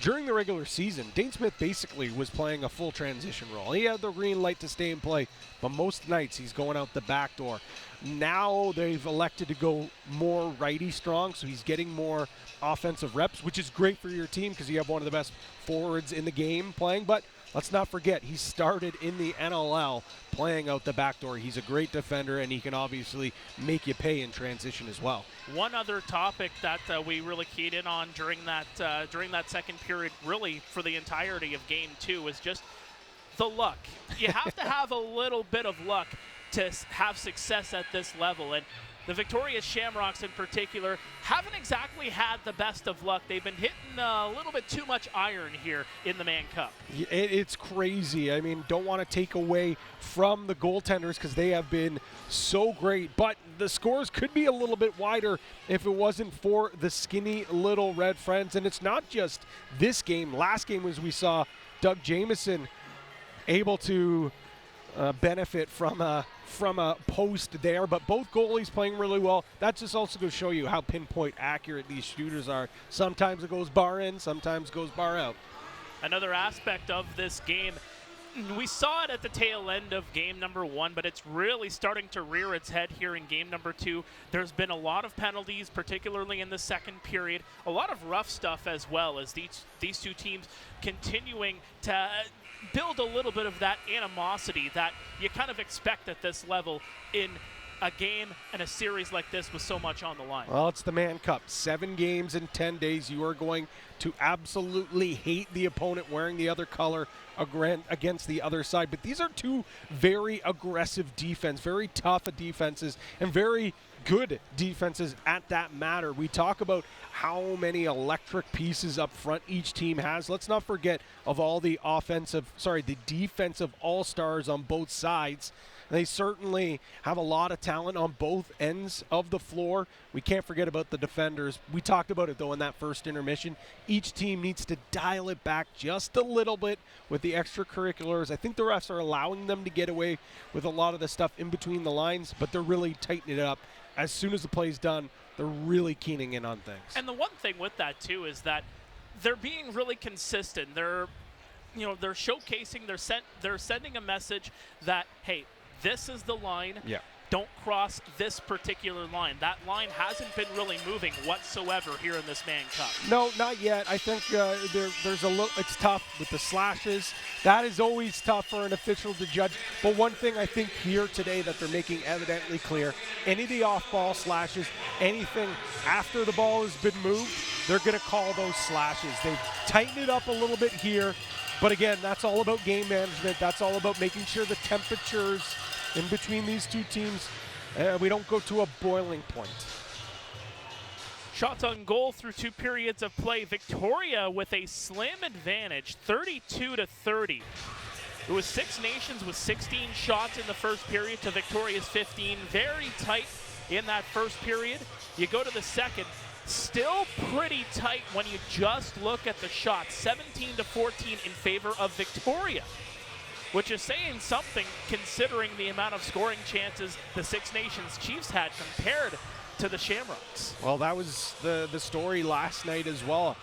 Speaker 2: During the regular season, Dane Smith basically was playing a full transition role. He had the green light to stay in play, but most nights he's going out the back door. Now they've elected to go more righty strong, so he's getting more offensive reps, which is great for your team because you have one of the best forwards in the game playing. But let's not forget, he started in the NLL playing out the back door. He's a great defender, and he can obviously make you pay in transition as well.
Speaker 1: One other topic that we really keyed in on during that second period, really for the entirety of Game 2, was just the luck. You have to have a little bit of luck to have success at this level. And the Victoria Shamrocks in particular haven't exactly had the best of luck. They've been hitting a little bit too much iron here in the Mann Cup.
Speaker 2: It's crazy. I mean, don't want to take away from the goaltenders because they have been so great, but the scores could be a little bit wider if it wasn't for the skinny little Red Friends. And it's not just this game. Last game was we saw Doug Jamieson able to benefit from a post there, but both goalies playing really well. That's just also going to show you how pinpoint accurate these shooters are. Sometimes it goes bar in, sometimes goes bar out.
Speaker 1: Another aspect of this game, we saw it at the tail end of game number 1, but it's really starting to rear its head here in game number 2. There's been a lot of penalties, particularly in the second period. A lot of rough stuff as well, as these two teams continuing to build a little bit of that animosity that you kind of expect at this level in a game and a series like this with so much on the line.
Speaker 2: Well, it's the Mann Cup. 7 games in 10 days. You are going to absolutely hate the opponent wearing the other color against the other side. But these are two very aggressive defense, very tough defenses, and very good defenses at that matter. We talk about how many electric pieces up front each team has. Let's not forget of all the defensive all-stars on both sides. They certainly have a lot of talent on both ends of the floor. We can't forget about the defenders. We talked about it, though, in that first intermission. Each team needs to dial it back just a little bit with the extracurriculars. I think the refs are allowing them to get away with a lot of the stuff in between the lines, but they're really tightening it up. As soon as the play's done, they're really keening in on things.
Speaker 1: And the one thing with that, too, is that they're being really consistent. They're showcasing, they're sending a message that, hey, this is the line.
Speaker 2: Yeah.
Speaker 1: Don't cross this particular line. That line hasn't been really moving whatsoever here in this Mann Cup.
Speaker 2: No, not yet. I think there's a little. It's tough with the slashes. That is always tough for an official to judge. But one thing I think here today that they're making evidently clear: any of the off-ball slashes, anything after the ball has been moved, they're going to call those slashes. They've tightened it up a little bit here, but again, that's all about game management. That's all about making sure the temperatures in between these two teams, we don't go to a boiling point.
Speaker 1: Shots on goal through 2 periods of play. Victoria with a slim advantage, 32-30. It was Six Nations with 16 shots in the first period to Victoria's 15. Very tight in that first period. You go to the second, still pretty tight when you just look at the shots. 17-14 in favor of Victoria, which is saying something considering the amount of scoring chances the Six Nations Chiefs had compared to the Shamrocks.
Speaker 2: Well, that was the story last night as well.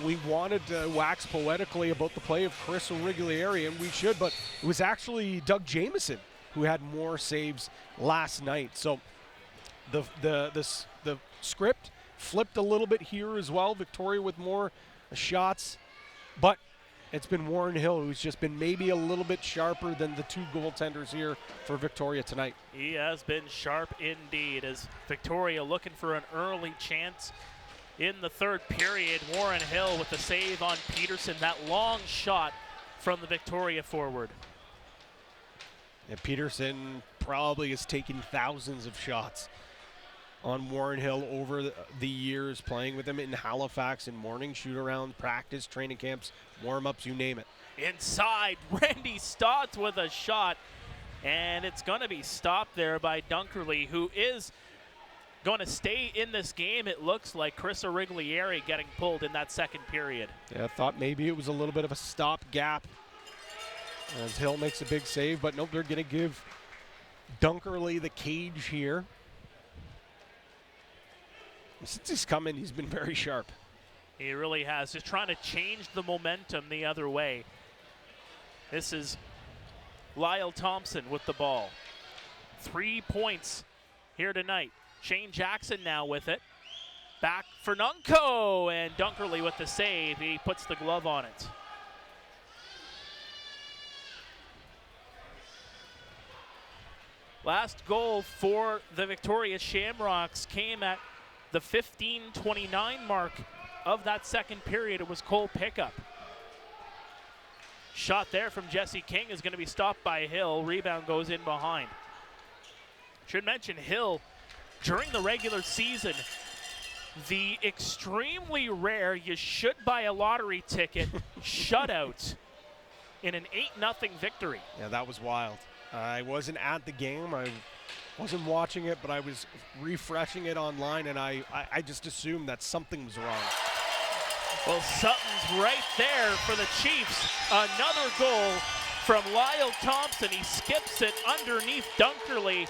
Speaker 2: We wanted to wax poetically about the play of Chris Origlieri, and we should, but it was actually Doug Jamieson who had more saves last night. So the script flipped a little bit here as well. Victoria with more shots, but it's been Warren Hill who's just been maybe a little bit sharper than the 2 goaltenders here for Victoria tonight.
Speaker 1: He has been sharp indeed, as Victoria looking for an early chance in the third period. Warren Hill with the save on Peterson, that long shot from the Victoria forward.
Speaker 2: And Peterson probably has taken thousands of shots on Warren Hill over the years, playing with him in Halifax in morning shoot-arounds, practice, training camps, warm-ups, you name it.
Speaker 1: Inside, Randy Stotts with a shot, and it's going to be stopped there by Dunkerley, who is going to stay in this game. It looks like Chris Origlieri getting pulled in that second period.
Speaker 2: Yeah, I thought maybe it was a little bit of a stopgap as Hill makes a big save, but nope, they're going to give Dunkerley the cage here. Since he's come in, he's been very sharp.
Speaker 1: He really has. Just trying to change the momentum the other way. This is Lyle Thompson with the ball. 3 points here tonight. Shane Jackson now with it. Back for Nunco, and Dunkerley with the save. He puts the glove on it. Last goal for the Victoria Shamrocks came at the 15:29 mark of that second period. It was Cole Pickup. Shot there from Jesse King is going to be stopped by Hill. Rebound goes in behind. Should mention Hill, during the regular season, the extremely rare, you should buy a lottery ticket, shutout in an 8-0 victory.
Speaker 2: Yeah, that was wild. I wasn't at the game. I wasn't watching it, but I was refreshing it online, and I just assumed that something was wrong.
Speaker 1: Well, something's right there for the Chiefs. Another goal from Lyle Thompson. He skips it underneath Dunkerley.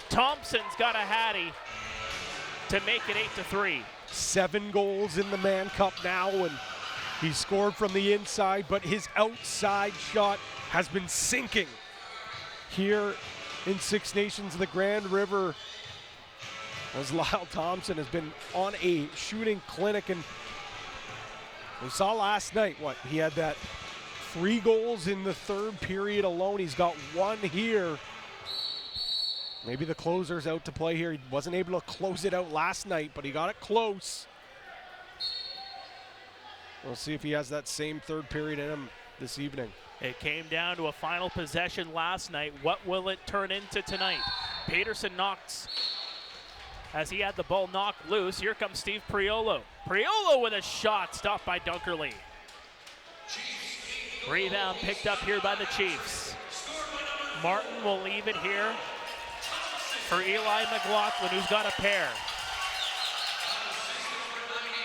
Speaker 1: Thompson's got a hattie to make it 8-3.
Speaker 2: 7 goals in the Mann Cup now, and he scored from the inside, but his outside shot has been sinking here in Six Nations in the Grand River, as Lyle Thompson has been on a shooting clinic. And we saw last night he had that 3 goals in the third period alone. He's got 1 here. Maybe the closer's out to play here. He wasn't able to close it out last night, but he got it close. We'll see if he has that same third period in him this evening.
Speaker 1: It came down to a final possession last night. What will it turn into tonight? Peterson knocks as he had the ball knocked loose. Here comes Steve Priolo. Priolo with a shot, stopped by Dunkerley. Rebound picked up here by the Chiefs. Martin will leave it here for Eli McLaughlin, who's got a pair.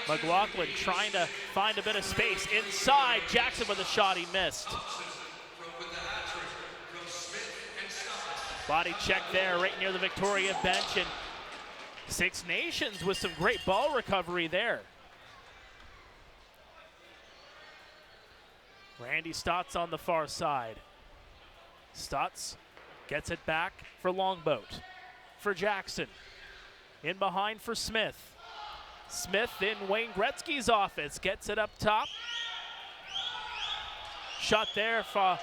Speaker 1: McLaughlin trying to find a bit of space inside. Jackson with a shot, he missed. Body check there right near the Victoria bench, and Six Nations with some great ball recovery there. Randy Stotts on the far side. Stotts Gets it back for Longboat. For Jackson. In behind for Smith. Smith in Wayne Gretzky's office. Gets it up top. Shot there for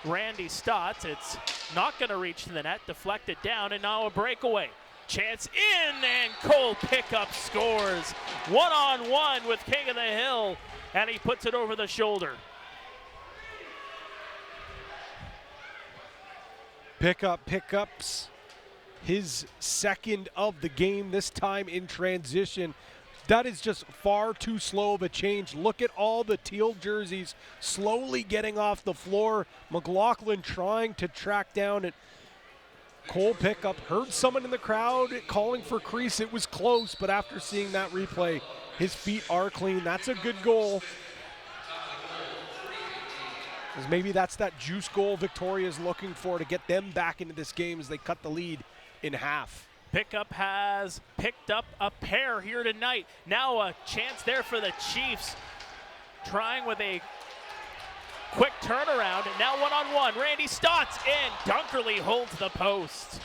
Speaker 1: Randy Stotts. It's not going to reach to the net. Deflected down, and now a breakaway. Chance in, and Cole Pickup scores. One-on-one with King of the Hill, and he puts it over the shoulder.
Speaker 2: Pickups. His second of the game, this time in transition. That is just far too slow of a change. Look at all the teal jerseys slowly getting off the floor. McLaughlin trying to track down it. Cole Pickup heard someone in the crowd calling for crease. It was close, but after seeing that replay, his feet are clean. That's a good goal. As maybe that's that juice goal Victoria's looking for to get them back into this game as they cut the lead in half.
Speaker 1: Pickup has picked up a pair here tonight. Now a chance there for the Chiefs. Trying with a quick turnaround, and now one-on-one. Randy Stotts in. Dunkerley holds the post.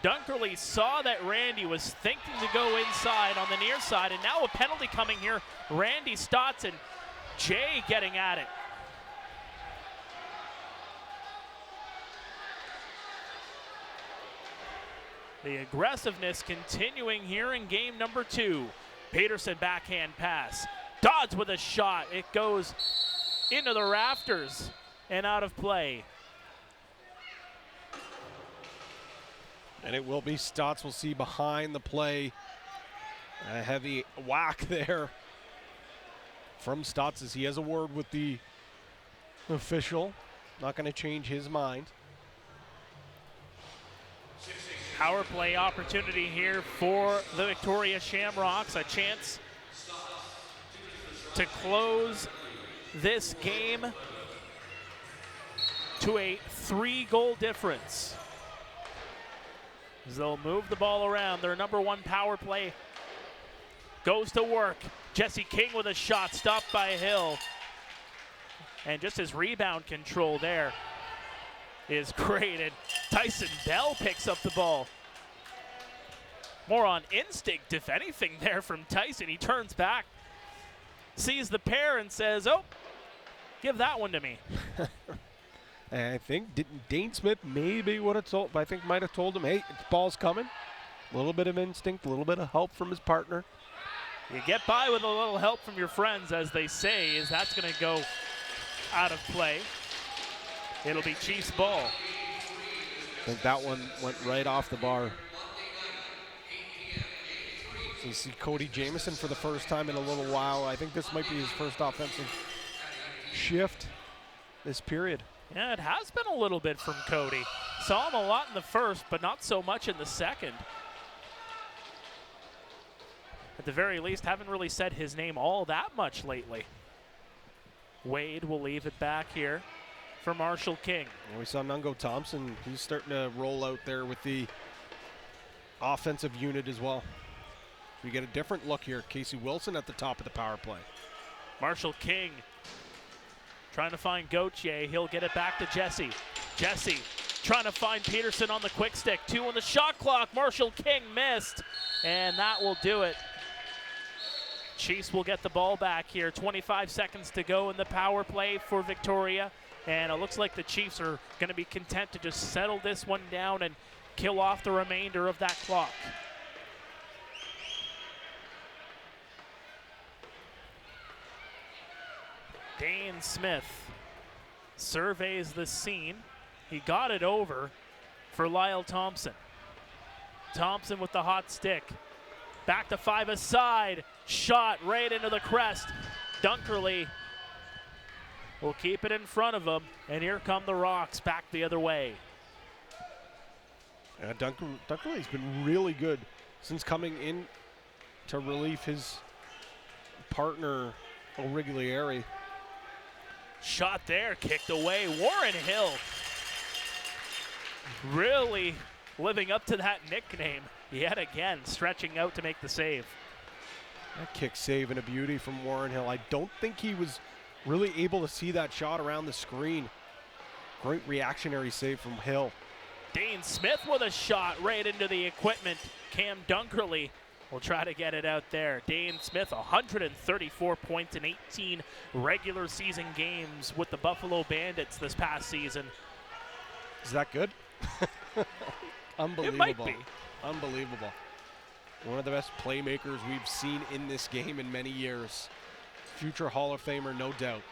Speaker 1: Dunkerley saw that Randy was thinking to go inside on the near side, and now a penalty coming here. Randy Stotts and Jay getting at it. The aggressiveness continuing here in game number 2. Peterson backhand pass. Dodds with a shot. It goes into the rafters and out of play.
Speaker 2: And it will be Stotts. We'll see behind the play. A heavy whack there from Stotts as he has a word with the official. Not going to change his mind.
Speaker 1: Power play opportunity here for the Victoria Shamrocks. A chance to close this game to a 3-goal difference. As they'll move the ball around. Their number 1 power play goes to work. Jesse King with a shot, stopped by Hill. And just his rebound control there is great, and Tyson Bell picks up the ball. More on instinct, if anything, there from Tyson. He turns back, sees the pair, and says, oh, give that one to me.
Speaker 2: And I think Dane Smith maybe would have told, I think might have told him, hey, it's ball's coming. A little bit of instinct, a little bit of help from his partner.
Speaker 1: You get by with a little help from your friends, as they say, as that's going to go out of play. It'll be Chiefs ball.
Speaker 2: I think that one went right off the bar. So you see Cody Jamieson for the first time in a little while. I think this might be his first offensive shift this period.
Speaker 1: Yeah, it has been a little bit from Cody. Saw him a lot in the first, but not so much in the second. At the very least, haven't really said his name all that much lately. Wade will leave it back here for Marshall King.
Speaker 2: And we saw Nungo Thompson. He's starting to roll out there with the offensive unit as well. We get a different look here. Casey Wilson at the top of the power play.
Speaker 1: Marshall King trying to find Gauthier. He'll get it back to Jesse. Jesse trying to find Peterson on the quick stick. 2 on the shot clock. Marshall King missed, and that will do it. Chiefs will get the ball back here. 25 seconds to go in the power play for Victoria. And it looks like the Chiefs are going to be content to just settle this one down and kill off the remainder of that clock. Dane Smith surveys the scene. He got it over for Lyle Thompson. Thompson with the hot stick. Back to 5 aside. Shot right into the crest. Dunkerley will keep it in front of him. And here come the Rocks back the other way.
Speaker 2: Dunkerley's been really good since coming in to relieve his partner, O'Riglieri.
Speaker 1: Shot there, kicked away. Warren Hill really living up to that nickname yet again, stretching out to make the save.
Speaker 2: That kick save and a beauty from Warren Hill. I don't think he was really able to see that shot around the screen. Great reactionary save from Hill.
Speaker 1: Dane Smith with a shot right into the equipment. Cam Dunkerley will try to get it out there. Dane Smith, 134 points in 18 regular season games with the Buffalo Bandits this past season.
Speaker 2: Is that good? Unbelievable.
Speaker 1: It might be.
Speaker 2: Unbelievable. One of the best playmakers we've seen in this game in many years. Future Hall of Famer, no doubt.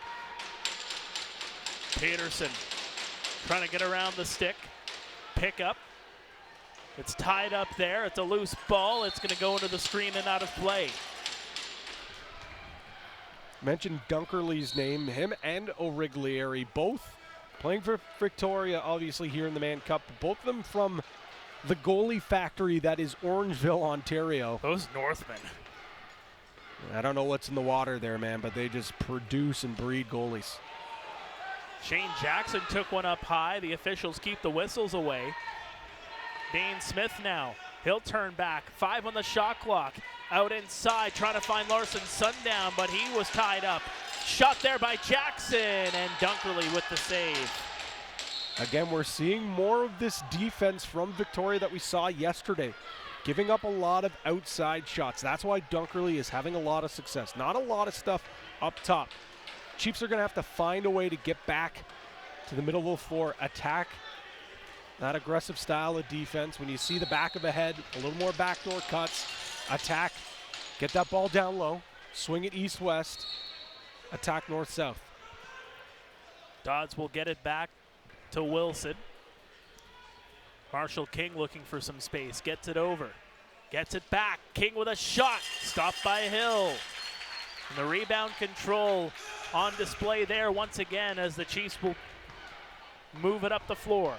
Speaker 1: Peterson trying to get around the stick. Pick up. It's tied up there. It's a loose ball. It's going to go into the screen and out of play.
Speaker 2: Mentioned Dunkerley's name. Him and Origlieri both playing for Victoria, obviously, here in the Mann Cup. Both of them from the goalie factory that is Orangeville, Ontario.
Speaker 1: Those Northmen.
Speaker 2: I don't know what's in the water there, man, but they just produce and breed goalies.
Speaker 1: Shane Jackson took one up high. The officials keep the whistles away. Dane Smith now. He'll turn back. 5 on the shot clock. Out inside, trying to find Larson Sundown, but he was tied up. Shot there by Jackson, and Dunkerley with the save.
Speaker 2: Again, we're seeing more of this defense from Victoria that we saw yesterday, giving up a lot of outside shots. That's why Dunkerley is having a lot of success. Not a lot of stuff up top. Chiefs are going to have to find a way to get back to the middle of the floor, attack that aggressive style of defense. When you see the back of a head, a little more backdoor cuts, attack, get that ball down low, swing it east-west, attack north-south.
Speaker 1: Dodds will get it back to Wilson. Marshall King looking for some space, gets it over, gets it back. King with a shot, stopped by Hill. And the rebound control on display there once again as the Chiefs will move it up the floor.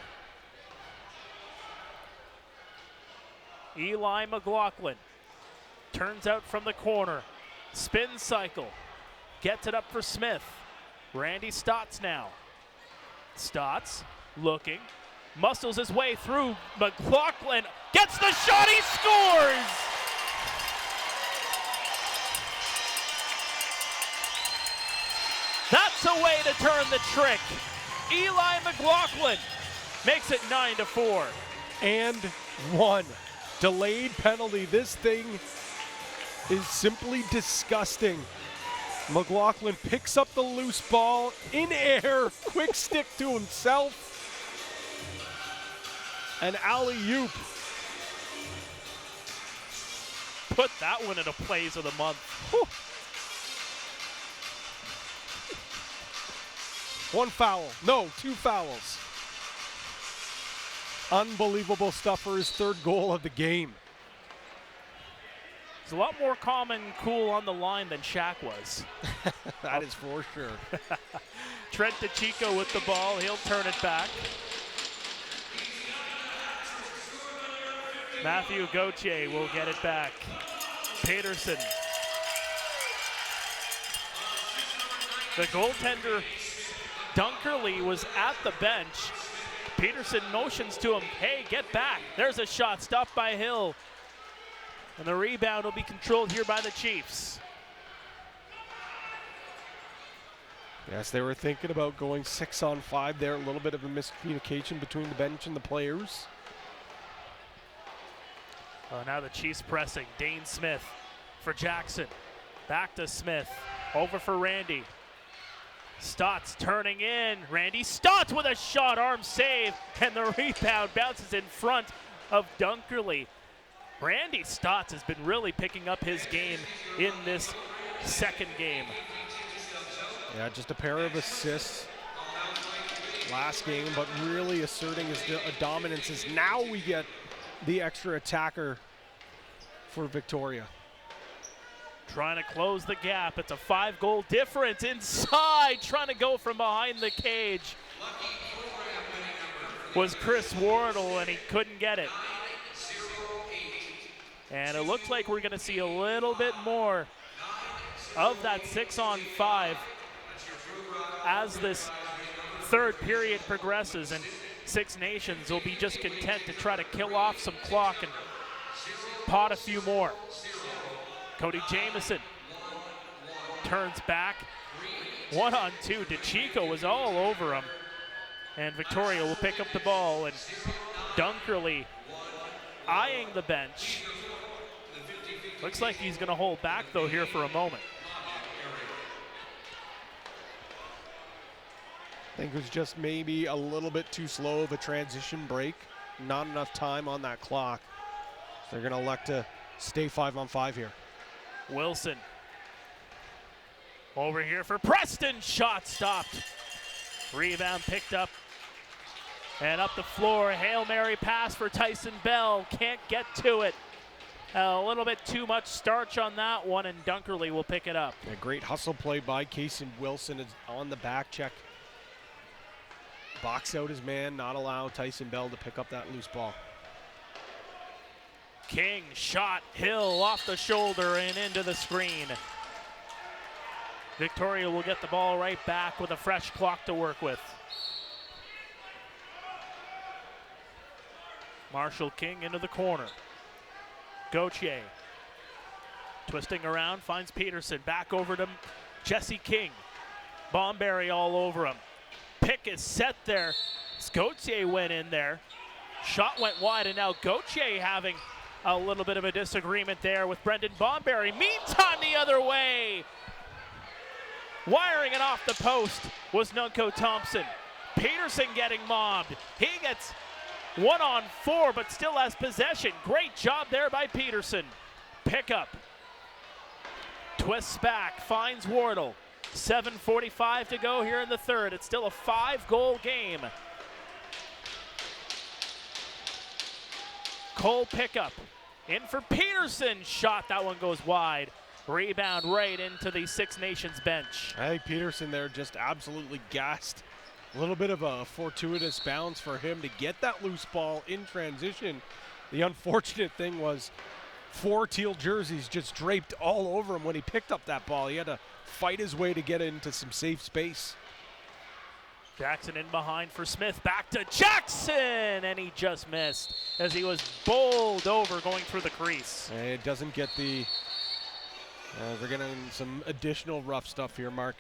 Speaker 1: Eli McLaughlin turns out from the corner, spin cycle, gets it up for Smith. Randy Stotts now. Stotts looking, muscles his way through. McLaughlin gets the shot, he scores! That's a way to turn the trick. Eli McLaughlin makes it 9-4.
Speaker 2: And 1. Delayed penalty. This thing is simply disgusting. McLaughlin picks up the loose ball in air, quick stick to himself, and alley-oop.
Speaker 1: Put that one in a plays of the month.
Speaker 2: Whew. 1 foul. No, 2 fouls. Unbelievable stuff for his 3rd goal of the game.
Speaker 1: He's a lot more calm and cool on the line than Shaq was.
Speaker 2: That is for sure.
Speaker 1: Trent DeChico with the ball. He'll turn it back. Matthew Gauthier will get it back. Peterson. The goaltender, Dunkerley, was at the bench. Peterson motions to him, hey, get back. There's a shot, stopped by Hill. And the rebound will be controlled here by the Chiefs.
Speaker 2: Yes, they were thinking about going 6-on-5 there. A little bit of a miscommunication between the bench and the players.
Speaker 1: Now the Chiefs pressing. Dane Smith for Jackson. Back to Smith. Over for Randy. Stotts turning in. Randy Stotts with a shot, arm save, and the rebound bounces in front of Dunkerley. Randy Stotts has been really picking up his game in this second game.
Speaker 2: Yeah, just a pair of assists last game, but really asserting his dominance as now we get the extra attacker for Victoria.
Speaker 1: Trying to close the gap. It's a 5-goal difference inside. Trying to go from behind the cage was Chris Wardle, and he couldn't get it. And it looks like we're going to see a little bit more of that 6-on-5 as this 3rd period progresses, and Six Nations will be just content to try to kill off some clock and pot a few more. Cody Jamieson turns back. 1-on-2. DeChico was all over him. And Victoria will pick up the ball, and Dunkerley eyeing the bench. Looks like he's going to hold back, though, here for a moment.
Speaker 2: I think it was just maybe a little bit too slow of a transition break. Not enough time on that clock. They're going to elect to stay 5-on-5 here.
Speaker 1: Wilson over here for Preston. Shot stopped. Rebound picked up and up the floor. Hail Mary pass for Tyson Bell. Can't get to it. A little bit too much starch on that one, and Dunkerley will pick it up.
Speaker 2: A great hustle play by Casey Wilson is on the back check. Box out his man, not allow Tyson Bell to pick up that loose ball.
Speaker 1: King shot, Hill off the shoulder and into the screen. Victoria will get the ball right back with a fresh clock to work with. Marshall King into the corner. Gauthier twisting around, finds Peterson. Back over to Jesse King. Bomberry all over him. Pick is set there. Gauthier went in there. Shot went wide, and now Gauthier having a little bit of a disagreement there with Brendan Bomberry. Meantime, the other way. Wiring it off the post was Nunko Thompson. Peterson getting mobbed. He gets 1-on-4, but still has possession. Great job there by Peterson. Pickup. Twists back, finds Wardle. 7:45 to go here in the third. It's still a 5-goal game. Cole pickup. In for Peterson. Shot, that one goes wide. Rebound right into the Six Nations bench.
Speaker 2: I think Peterson there just absolutely gassed. A little bit of a fortuitous bounce for him to get that loose ball in transition. The unfortunate thing was 4 teal jerseys just draped all over him when he picked up that ball. He had to fight his way to get into some safe space.
Speaker 1: Jackson in behind for Smith. Back to Jackson, and he just missed as he was bowled over going through the crease.
Speaker 2: And it doesn't get the... we're getting some additional rough stuff here, Mark.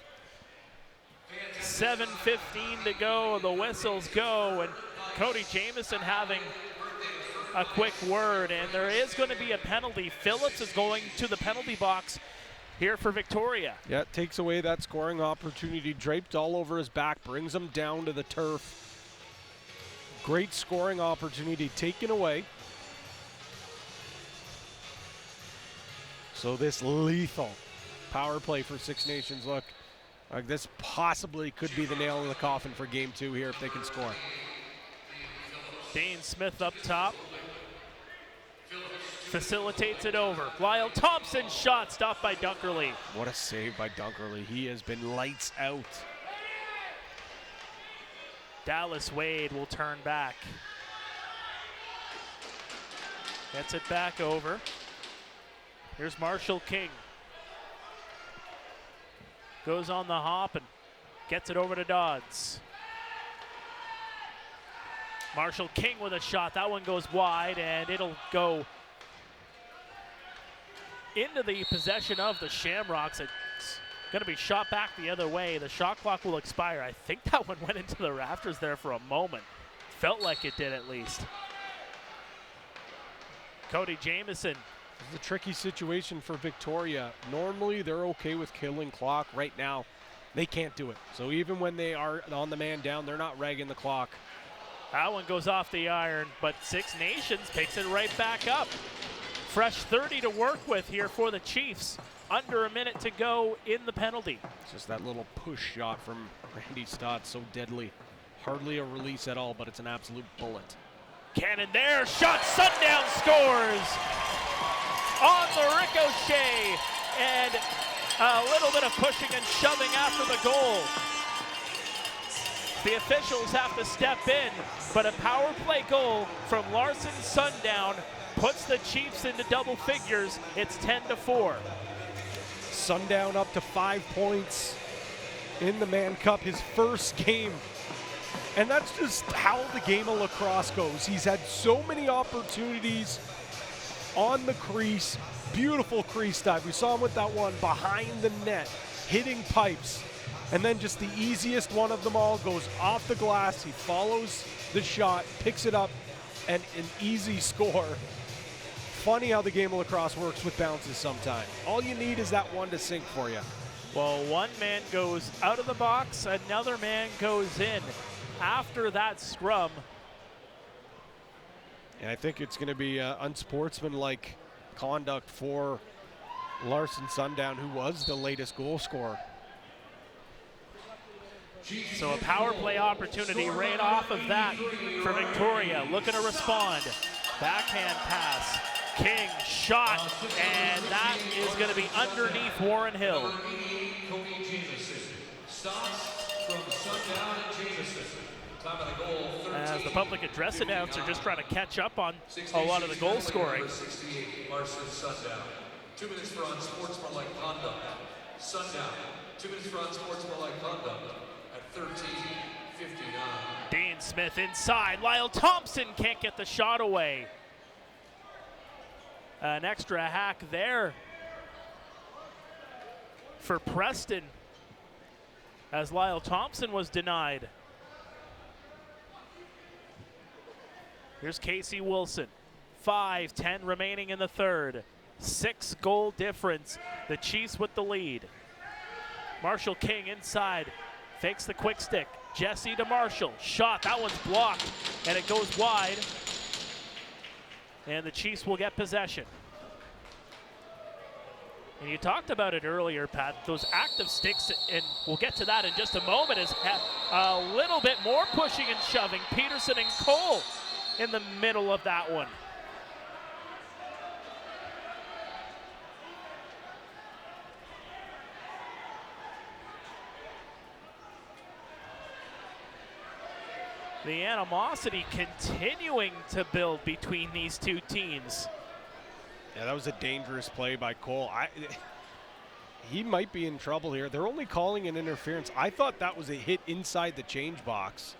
Speaker 1: 7:15 to go, the whistles go, and Cody Jamieson having a quick word, and there is going to be a penalty. Phillips is going to the penalty box here for Victoria.
Speaker 2: Yeah, it takes away that scoring opportunity, draped all over his back, brings him down to the turf. Great scoring opportunity taken away. So this lethal power play for Six Nations, look, like this possibly could be the nail in the coffin for game 2 here if they can score.
Speaker 1: Dane Smith up top. Facilitates it over. Lyle Thompson shot stopped by Dunkerley.
Speaker 2: What a save by Dunkerley. He has been lights out.
Speaker 1: Dallas Wade will turn back. Gets it back over. Here's Marshall King. Goes on the hop and gets it over to Dodds. Marshall King with a shot. That one goes wide, and it'll go into the possession of the Shamrocks. It's going to be shot back the other way. The shot clock will expire. I think that one went into the rafters there for a moment. Felt like it did at least. Cody Jamieson.
Speaker 2: This is a tricky situation for Victoria. Normally they're okay with killing clock. Right now they can't do it. So even when they are on the man down, they're not ragging the clock.
Speaker 1: That one goes off the iron, but Six Nations picks it right back up. Fresh 30 to work with here for the Chiefs. Under a minute to go in the penalty.
Speaker 2: It's just that little push shot from Randy Stott, so deadly. Hardly a release at all, but it's an absolute bullet.
Speaker 1: Cannon there, shot, Sundown scores! On the ricochet, and a little bit of pushing and shoving after the goal. The officials have to step in, but a power play goal from Larson Sundown puts the Chiefs into double figures. It's 10-4.
Speaker 2: Sundown up to 5 points in the Mann Cup, his first game. And that's just how the game of lacrosse goes. He's had so many opportunities on the crease. Beautiful crease dive. We saw him with that one behind the net, hitting pipes. And then just the easiest one of them all goes off the glass. He follows the shot, picks it up, and an easy score. Funny how the game of lacrosse works with bounces sometimes. All you need is that one to sink for you.
Speaker 1: Well, one man goes out of the box, another man goes in after that scrum.
Speaker 2: And I think it's going to be unsportsmanlike conduct for Larson Sundown, who was the latest goal scorer.
Speaker 1: So a power play opportunity right off of that for Victoria. Looking to respond. Backhand pass. King shot, and that is going to be underneath Warren Hill. As the public address announcer just trying to catch up on a lot of the goal scoring.
Speaker 3: 2 minutes for unsportsmanlike conduct. Sundown. 2 minutes for unsportsmanlike conduct at 13:59.
Speaker 1: Dean Smith inside. Lyle Thompson can't get the shot away. An extra hack there for Preston as Lyle Thompson was denied. Here's Casey Wilson. 5:10 remaining in the third. 6-goal difference. The Chiefs with the lead. Marshall King inside. Fakes the quick stick. Jesse to Marshall. Shot. That one's blocked. And it goes wide. And the Chiefs will get possession. And you talked about it earlier, Pat. Those active sticks, and we'll get to that in just a moment, is a little bit more pushing and shoving. Peterson and Cole in the middle of that one. The animosity continuing to build between these two teams.
Speaker 2: Yeah, that was a dangerous play by Cole. He might be in trouble here. They're only calling an interference. I thought that was a hit inside the change box,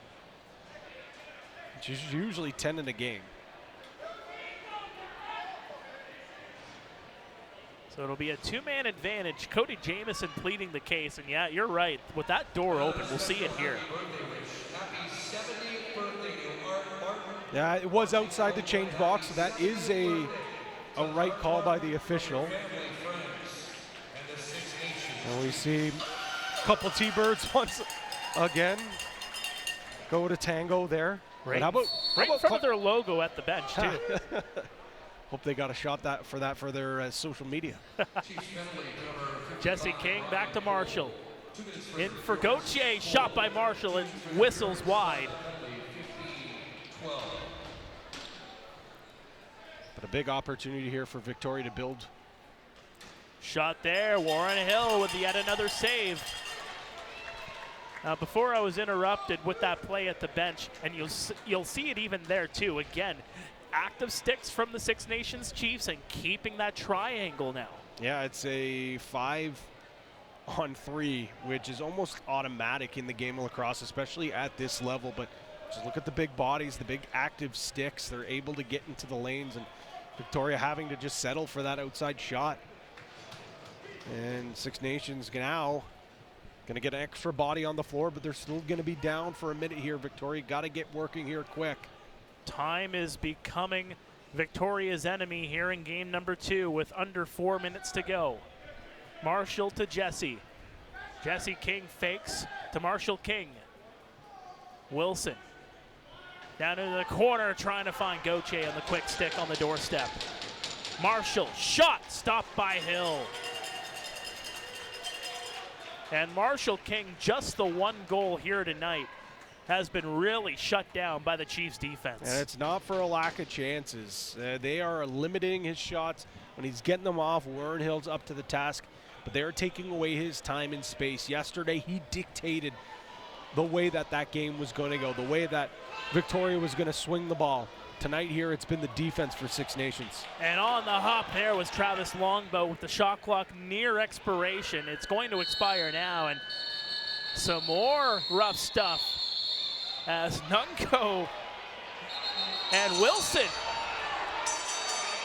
Speaker 2: which is usually 10 in a game.
Speaker 1: So it'll be a two-man advantage. Cody Jamieson pleading the case, and yeah, you're right. With that door open, we'll see it here.
Speaker 2: Yeah, it was outside the change box, so that is a right call by the official. And we see a couple T-Birds once again go to tango there.
Speaker 1: Right,
Speaker 2: how about
Speaker 1: in front of their logo at the bench, too.
Speaker 2: Hope they got a shot for their social media.
Speaker 1: Jesse King back to Marshall. In for Gauthier, shot by Marshall and whistles wide.
Speaker 2: But a big opportunity here for Victoria to build.
Speaker 1: Shot there, Warren Hill with yet another save. Now, before I was interrupted with that play at the bench, and you'll see it even there too. Again, active sticks from the Six Nations Chiefs and keeping that triangle now.
Speaker 2: Yeah, it's a 5-on-3, which is almost automatic in the game of lacrosse, especially at this level. But just look at the big bodies, the big active sticks. They're able to get into the lanes, and Victoria having to just settle for that outside shot. And Six Nations now going to get an extra body on the floor, but they're still going to be down for a minute here. Victoria got to get working here quick.
Speaker 1: Time is becoming Victoria's enemy here in game number 2 with under 4 minutes to go. Marshall to Jesse. Jesse King fakes to Marshall King. Wilson down into the corner trying to find Gauthier on the quick stick on the doorstep. Marshall, shot, stopped by Hill. And Marshall King, just the one goal here tonight, has been really shut down by the Chiefs defense.
Speaker 2: And it's not for a lack of chances. They are limiting his shots. When he's getting them off, Warren Hill's up to the task, but they're taking away his time and space. Yesterday, he dictated the way that game was going to go, the way that Victoria was going to swing the ball. Tonight here, it's been the defense for Six Nations.
Speaker 1: And on the hop there was Travis Longbow with the shot clock near expiration. It's going to expire now, and some more rough stuff as Nunko and Wilson.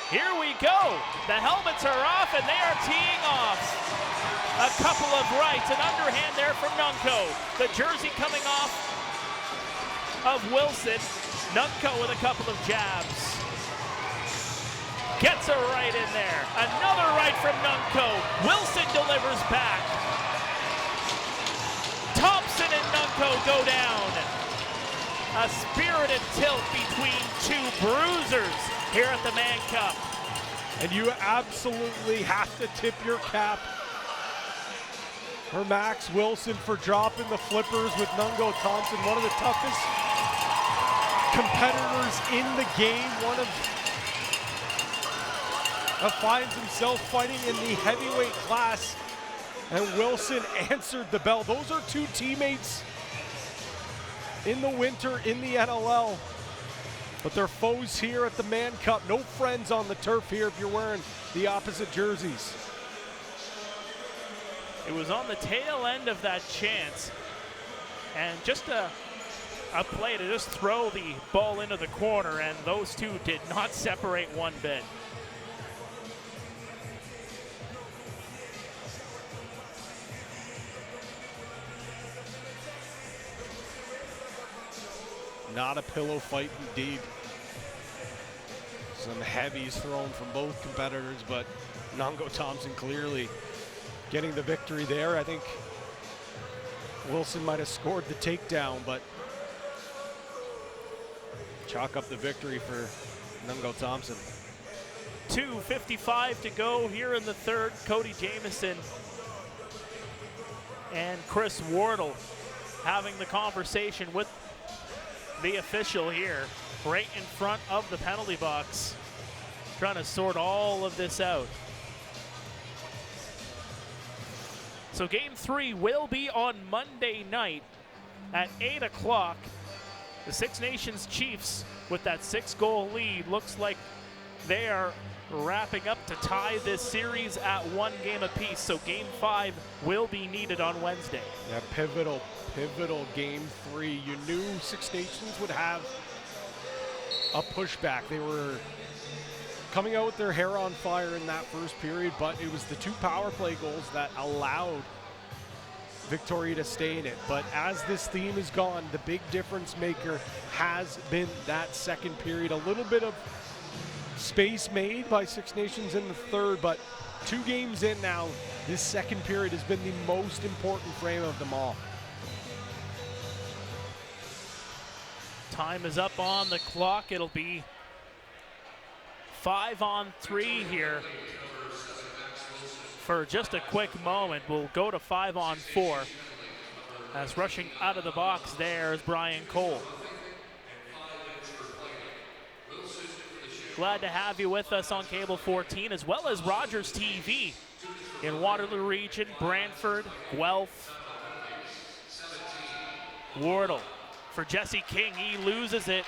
Speaker 1: Here we go. The helmets are off, and they are teeing off. A couple of rights, an underhand there from Nunco. The jersey coming off of Wilson. Nunco with a couple of jabs. Gets a right in there. Another right from Nunco. Wilson delivers back. Thompson and Nunco go down. A spirited tilt between two bruisers here at the Mann Cup.
Speaker 2: And you absolutely have to tip your cap for Max Wilson for dropping the flippers with Nungo Thompson, one of the toughest competitors in the game, finds himself fighting in the heavyweight class, and Wilson answered the bell. Those are two teammates in the winter in the NLL, but they're foes here at the Mann Cup. No friends on the turf here if you're wearing the opposite jerseys.
Speaker 1: It was on the tail end of that chance, and just a play to just throw the ball into the corner, and those two did not separate one bit.
Speaker 2: Not a pillow fight indeed. Some heavies thrown from both competitors, but Nungo Thompson clearly getting the victory there. I think Wilson might have scored the takedown, but chalk up the victory for Nungo Thompson.
Speaker 1: 2:55 to go here in the third. Cody Jamieson and Chris Wardle having the conversation with the official here, right in front of the penalty box, trying to sort all of this out. So game 3 will be on Monday night at 8 o'clock. The Six Nations Chiefs with that 6-goal lead looks like they are wrapping up to tie this series at 1 game apiece. So game 5 will be needed on Wednesday.
Speaker 2: Yeah, pivotal game 3. You knew Six Nations would have a pushback. They were coming out with their hair on fire in that first period, but it was the 2 power play goals that allowed Victoria to stay in it. But as this theme is gone, the big difference maker has been that second period. A little bit of space made by Six Nations in the third, but 2 games in now, this second period has been the most important frame of them all.
Speaker 1: Time is up on the clock. It'll be 5-on-3 here for just a quick moment. We'll go to 5-on-4 as rushing out of the box there is Brian Cole. Glad to have you with us on Cable 14 as well as Rogers TV in Waterloo Region, Brantford, Guelph. Wardle for Jesse King, he loses it,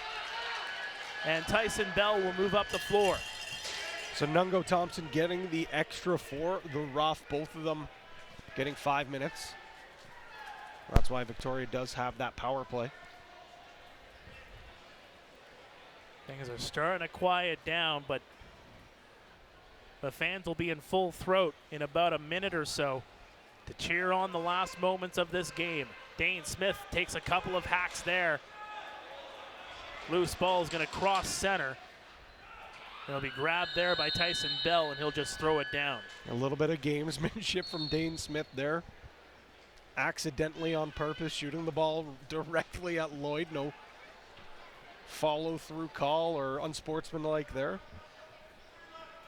Speaker 1: and Tyson Bell will move up the floor.
Speaker 2: So Nungo Thompson getting the extra 4, the rough, both of them getting 5 minutes. That's why Victoria does have that power play.
Speaker 1: Things are starting to quiet down, but the fans will be in full throat in about a minute or so to cheer on the last moments of this game. Dane Smith takes a couple of hacks there. Loose ball is going to cross center. It'll be grabbed there by Tyson Bell, and he'll just throw it down.
Speaker 2: A little bit of gamesmanship from Dane Smith there. Accidentally on purpose, shooting the ball directly at Lloyd. No follow-through call or unsportsmanlike there.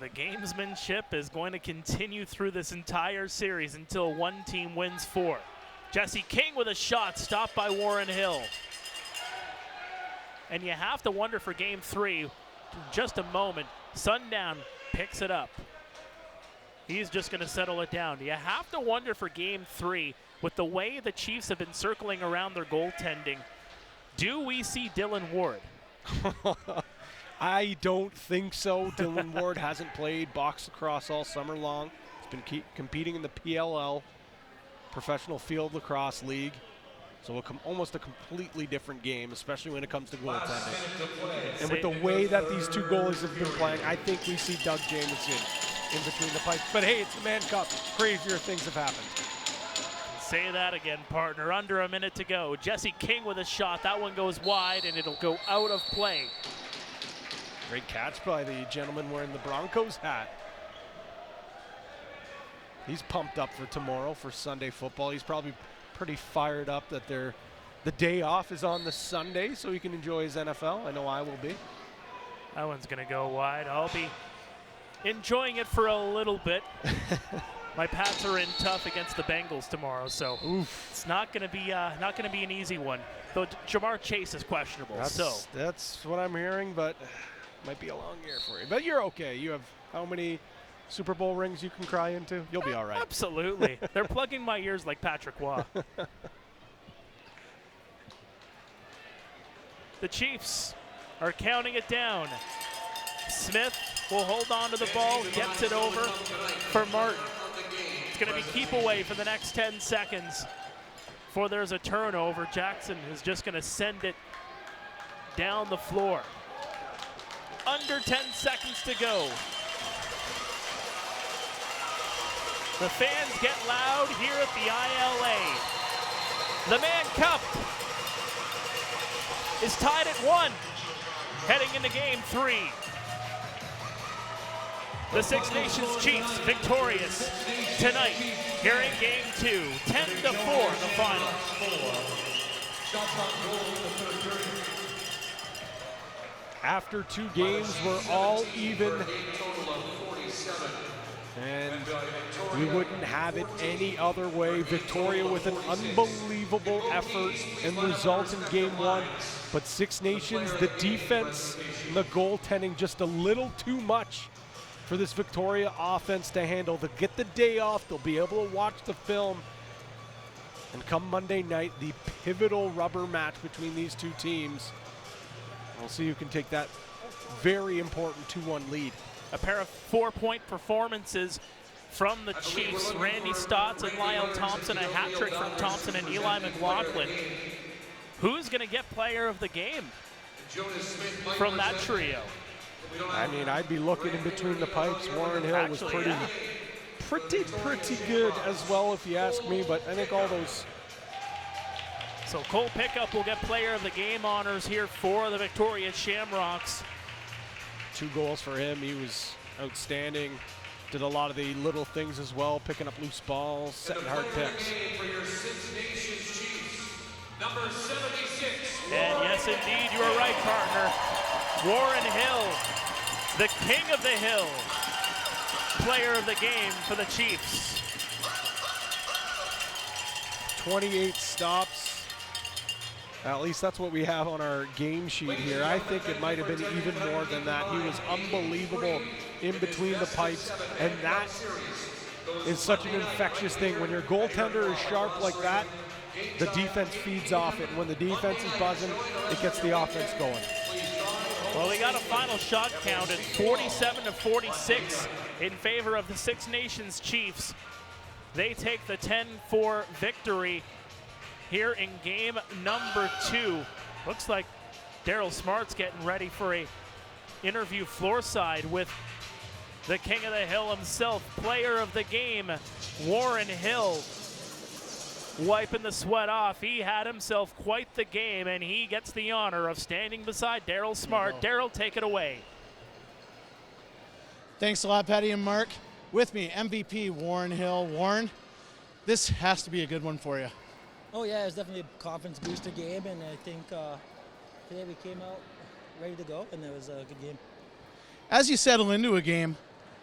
Speaker 1: The gamesmanship is going to continue through this entire series until one team wins 4. Jesse King with a shot stopped by Warren Hill. And you have to wonder for game 3, in just a moment, Sundown picks it up. He's just going to settle it down. You have to wonder for game 3, with the way the Chiefs have been circling around their goaltending, do we see Dylan Ward?
Speaker 2: I don't think so. Dylan Ward hasn't played box lacrosse all summer long. He's been competing in the PLL, Professional Field Lacrosse League. So almost a completely different game, especially when it comes to goaltending. And with the way that these 2 goalies have been playing, I think we see Doug Jamieson in between the pipes. But hey, it's the Mann Cup. Crazier things have happened.
Speaker 1: Say that again, partner. Under a minute to go. Jesse King with a shot. That one goes wide, and it'll go out of play.
Speaker 2: Great catch by the gentleman wearing the Broncos hat. He's pumped up for tomorrow for Sunday football. He's probably pretty fired up that the day off is on the Sunday so he can enjoy his NFL. I know I will be.
Speaker 1: That one's going to go wide. I'll be enjoying it for a little bit. My Pats are in tough against the Bengals tomorrow, so it's not going to be an easy one. Though Jamar Chase is questionable.
Speaker 2: That's what I'm hearing, but might be a long year for you. But you're okay. You have how many Super Bowl rings you can cry into? You'll be all right.
Speaker 1: Absolutely. They're plugging my ears like Patrick Waugh. The Chiefs are counting it down. Smith will hold on to the ball, gets it over for Martin. It's going to be keep away for the next 10 seconds before there's a turnover. Jackson is just going to send it down the floor. Under 10 seconds to go. The fans get loud here at the ILA. The Mann Cup is tied at 1, heading into game 3. The Six Nations Chiefs victorious tonight here in game 2, 10-4 the final.
Speaker 2: After 2 games, we're all even. And we wouldn't have it any other way. Victoria with an unbelievable effort and result in game 1. But Six Nations, the defense, and the goaltending, just a little too much for this Victoria offense to handle. They'll get the day off. They'll be able to watch the film. And come Monday night, the pivotal rubber match between these two teams. We'll see who can take that very important 2-1 lead.
Speaker 1: A pair of 4-point performances from the Chiefs. Randy Stotts and Lyle Thompson, a hat trick from Thompson and Eli McLaughlin. Who's going to get player of the game from that trio?
Speaker 2: I mean, I'd be looking in between the pipes. Warren Hill was pretty good as well, if you ask me, but I think all those.
Speaker 1: So Cole Pickup will get player of the game honors here for the Victoria Shamrocks.
Speaker 2: 2 goals for him. He was outstanding. Did a lot of the little things as well, picking up loose balls, setting hard picks.
Speaker 1: And yes, indeed, you are right, partner. Warren Hill, the king of the hill, player of the game for the Chiefs.
Speaker 2: 28 stops. At least that's what we have on our game sheet here. I think it might have been even more than that. He was unbelievable in between the pipes, and that is such an infectious thing. When your goaltender is sharp like that, the defense feeds off it. And when the defense is buzzing, it gets the offense going.
Speaker 1: Well, we got a final shot count at 47-46 in favor of the Six Nations Chiefs. They take the 10-4 victory here in game number 2. Looks like Daryl Smart's getting ready for a interview floor side with the king of the hill himself, player of the game, Warren Hill. Wiping the sweat off. He had himself quite the game, and he gets the honor of standing beside Daryl Smart. Daryl, take it away.
Speaker 4: Thanks a lot, Patty and Mark. With me, MVP Warren Hill. Warren, this has to be a good one for you.
Speaker 7: Oh yeah, it was definitely a confidence booster game, and I think today we came out ready to go, and it was a good game.
Speaker 4: As you settle into a game,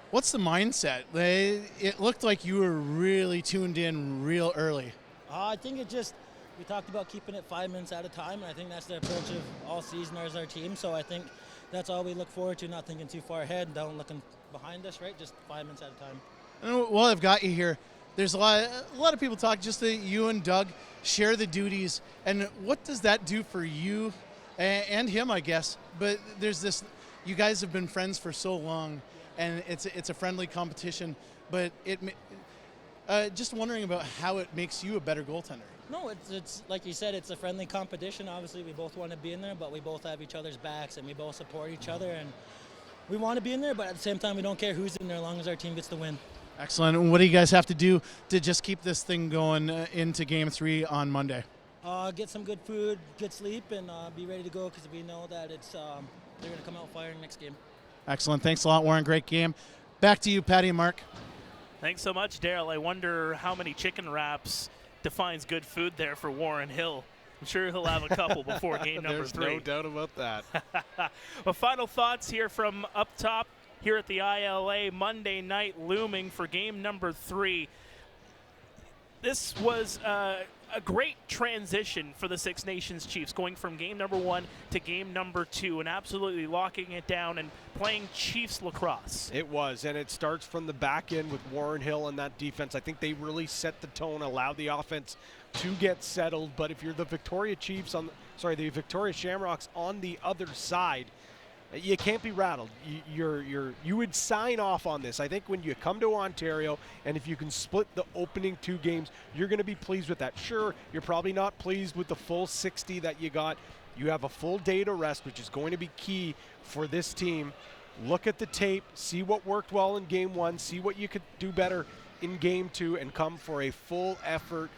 Speaker 4: what's the mindset? It looked like you were really tuned in real early.
Speaker 7: I think we talked about keeping it 5 minutes at a time, and I think that's the approach of all season as our team. So I think that's all we look forward to, not thinking too far ahead, don't looking behind us, right? Just 5 minutes at a time.
Speaker 4: And while I've got you here, there's a lot of people talk, just that you and Doug share the duties. And what does that do for you and him, I guess? But there's this, you guys have been friends for so long, and it's a friendly competition, but just wondering about how it makes you a better goaltender.
Speaker 7: No, it's like you said, it's a friendly competition. Obviously, we both want to be in there, but we both have each other's backs, and we both support each other, and we want to be in there, but at the same time, we don't care who's in there as long as our team gets the win.
Speaker 4: Excellent. And what do you guys have to do to just keep this thing going into Game 3 on Monday?
Speaker 7: Get some good food, good sleep, and be ready to go because we know that they're going to come out firing next game.
Speaker 4: Excellent. Thanks a lot, Warren. Great game. Back to you, Patty and Mark.
Speaker 1: Thanks so much, Daryl. I wonder how many chicken wraps defines good food there for Warren Hill. I'm sure he'll have a couple before game number 3.
Speaker 2: There's no doubt about that.
Speaker 1: Well, final thoughts here from up top here at the ILA. Monday night looming for game number 3. This was a great transition for the Six Nations Chiefs, going from game number 1 to game number 2 and absolutely locking it down and playing Chiefs lacrosse.
Speaker 2: It was, and it starts from the back end with Warren Hill and that defense. I think they really set the tone, allowed the offense to get settled. But if you're the Victoria Chiefs the Victoria Shamrocks on the other side, you can't be rattled. You would sign off on this. I think when you come to Ontario, and if you can split the opening 2 games, you're going to be pleased with that. Sure, you're probably not pleased with the full 60 that you got. You have a full day to rest, which is going to be key for this team. Look at the tape, see what worked well in game 1, see what you could do better in game 2, and come for a full effort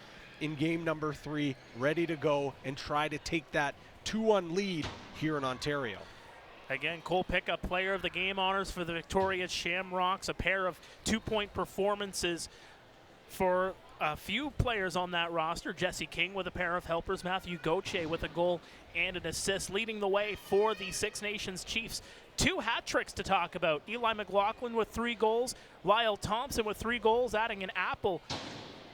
Speaker 2: in game number 3, ready to go and try to take that 2-1 lead here in Ontario.
Speaker 1: Again, Cole Pickup, player of the game honors for the Victoria Shamrocks. A pair of 2-point performances for a few players on that roster. Jesse King with a pair of helpers. Matthew Gauthier with a goal and an assist, leading the way for the Six Nations Chiefs. 2 hat tricks to talk about. Eli McLaughlin with 3 goals. Lyle Thompson with 3 goals, adding an apple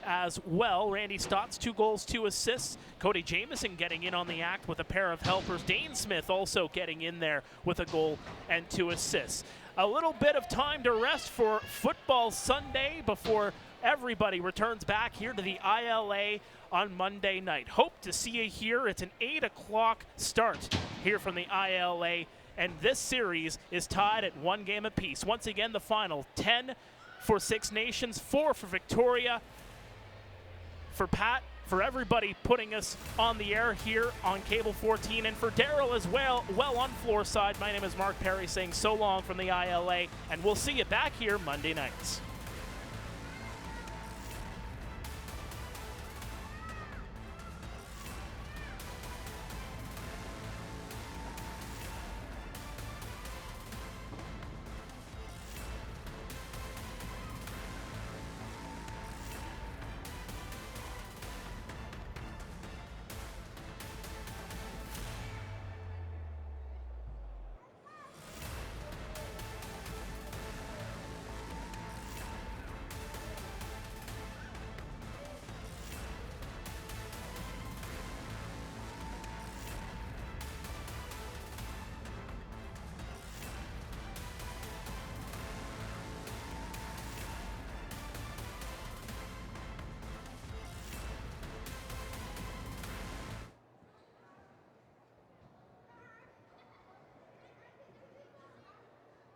Speaker 1: as well. Randy Stotts, 2 goals, 2 assists. Cody Jamieson getting in on the act with a pair of helpers. Dane Smith also getting in there with a goal and 2 assists. A little bit of time to rest for Football Sunday before everybody returns back here to the ILA on Monday night. Hope to see you here. It's an 8 o'clock start here from the ILA, and this series is tied at 1 game apiece. Once again, the final 10 for Six Nations, 4 for Victoria. For Pat, for everybody putting us on the air here on Cable 14, and for Daryl as well on floor side, my name is Mark Perry saying so long from the ILA, and we'll see you back here Monday nights.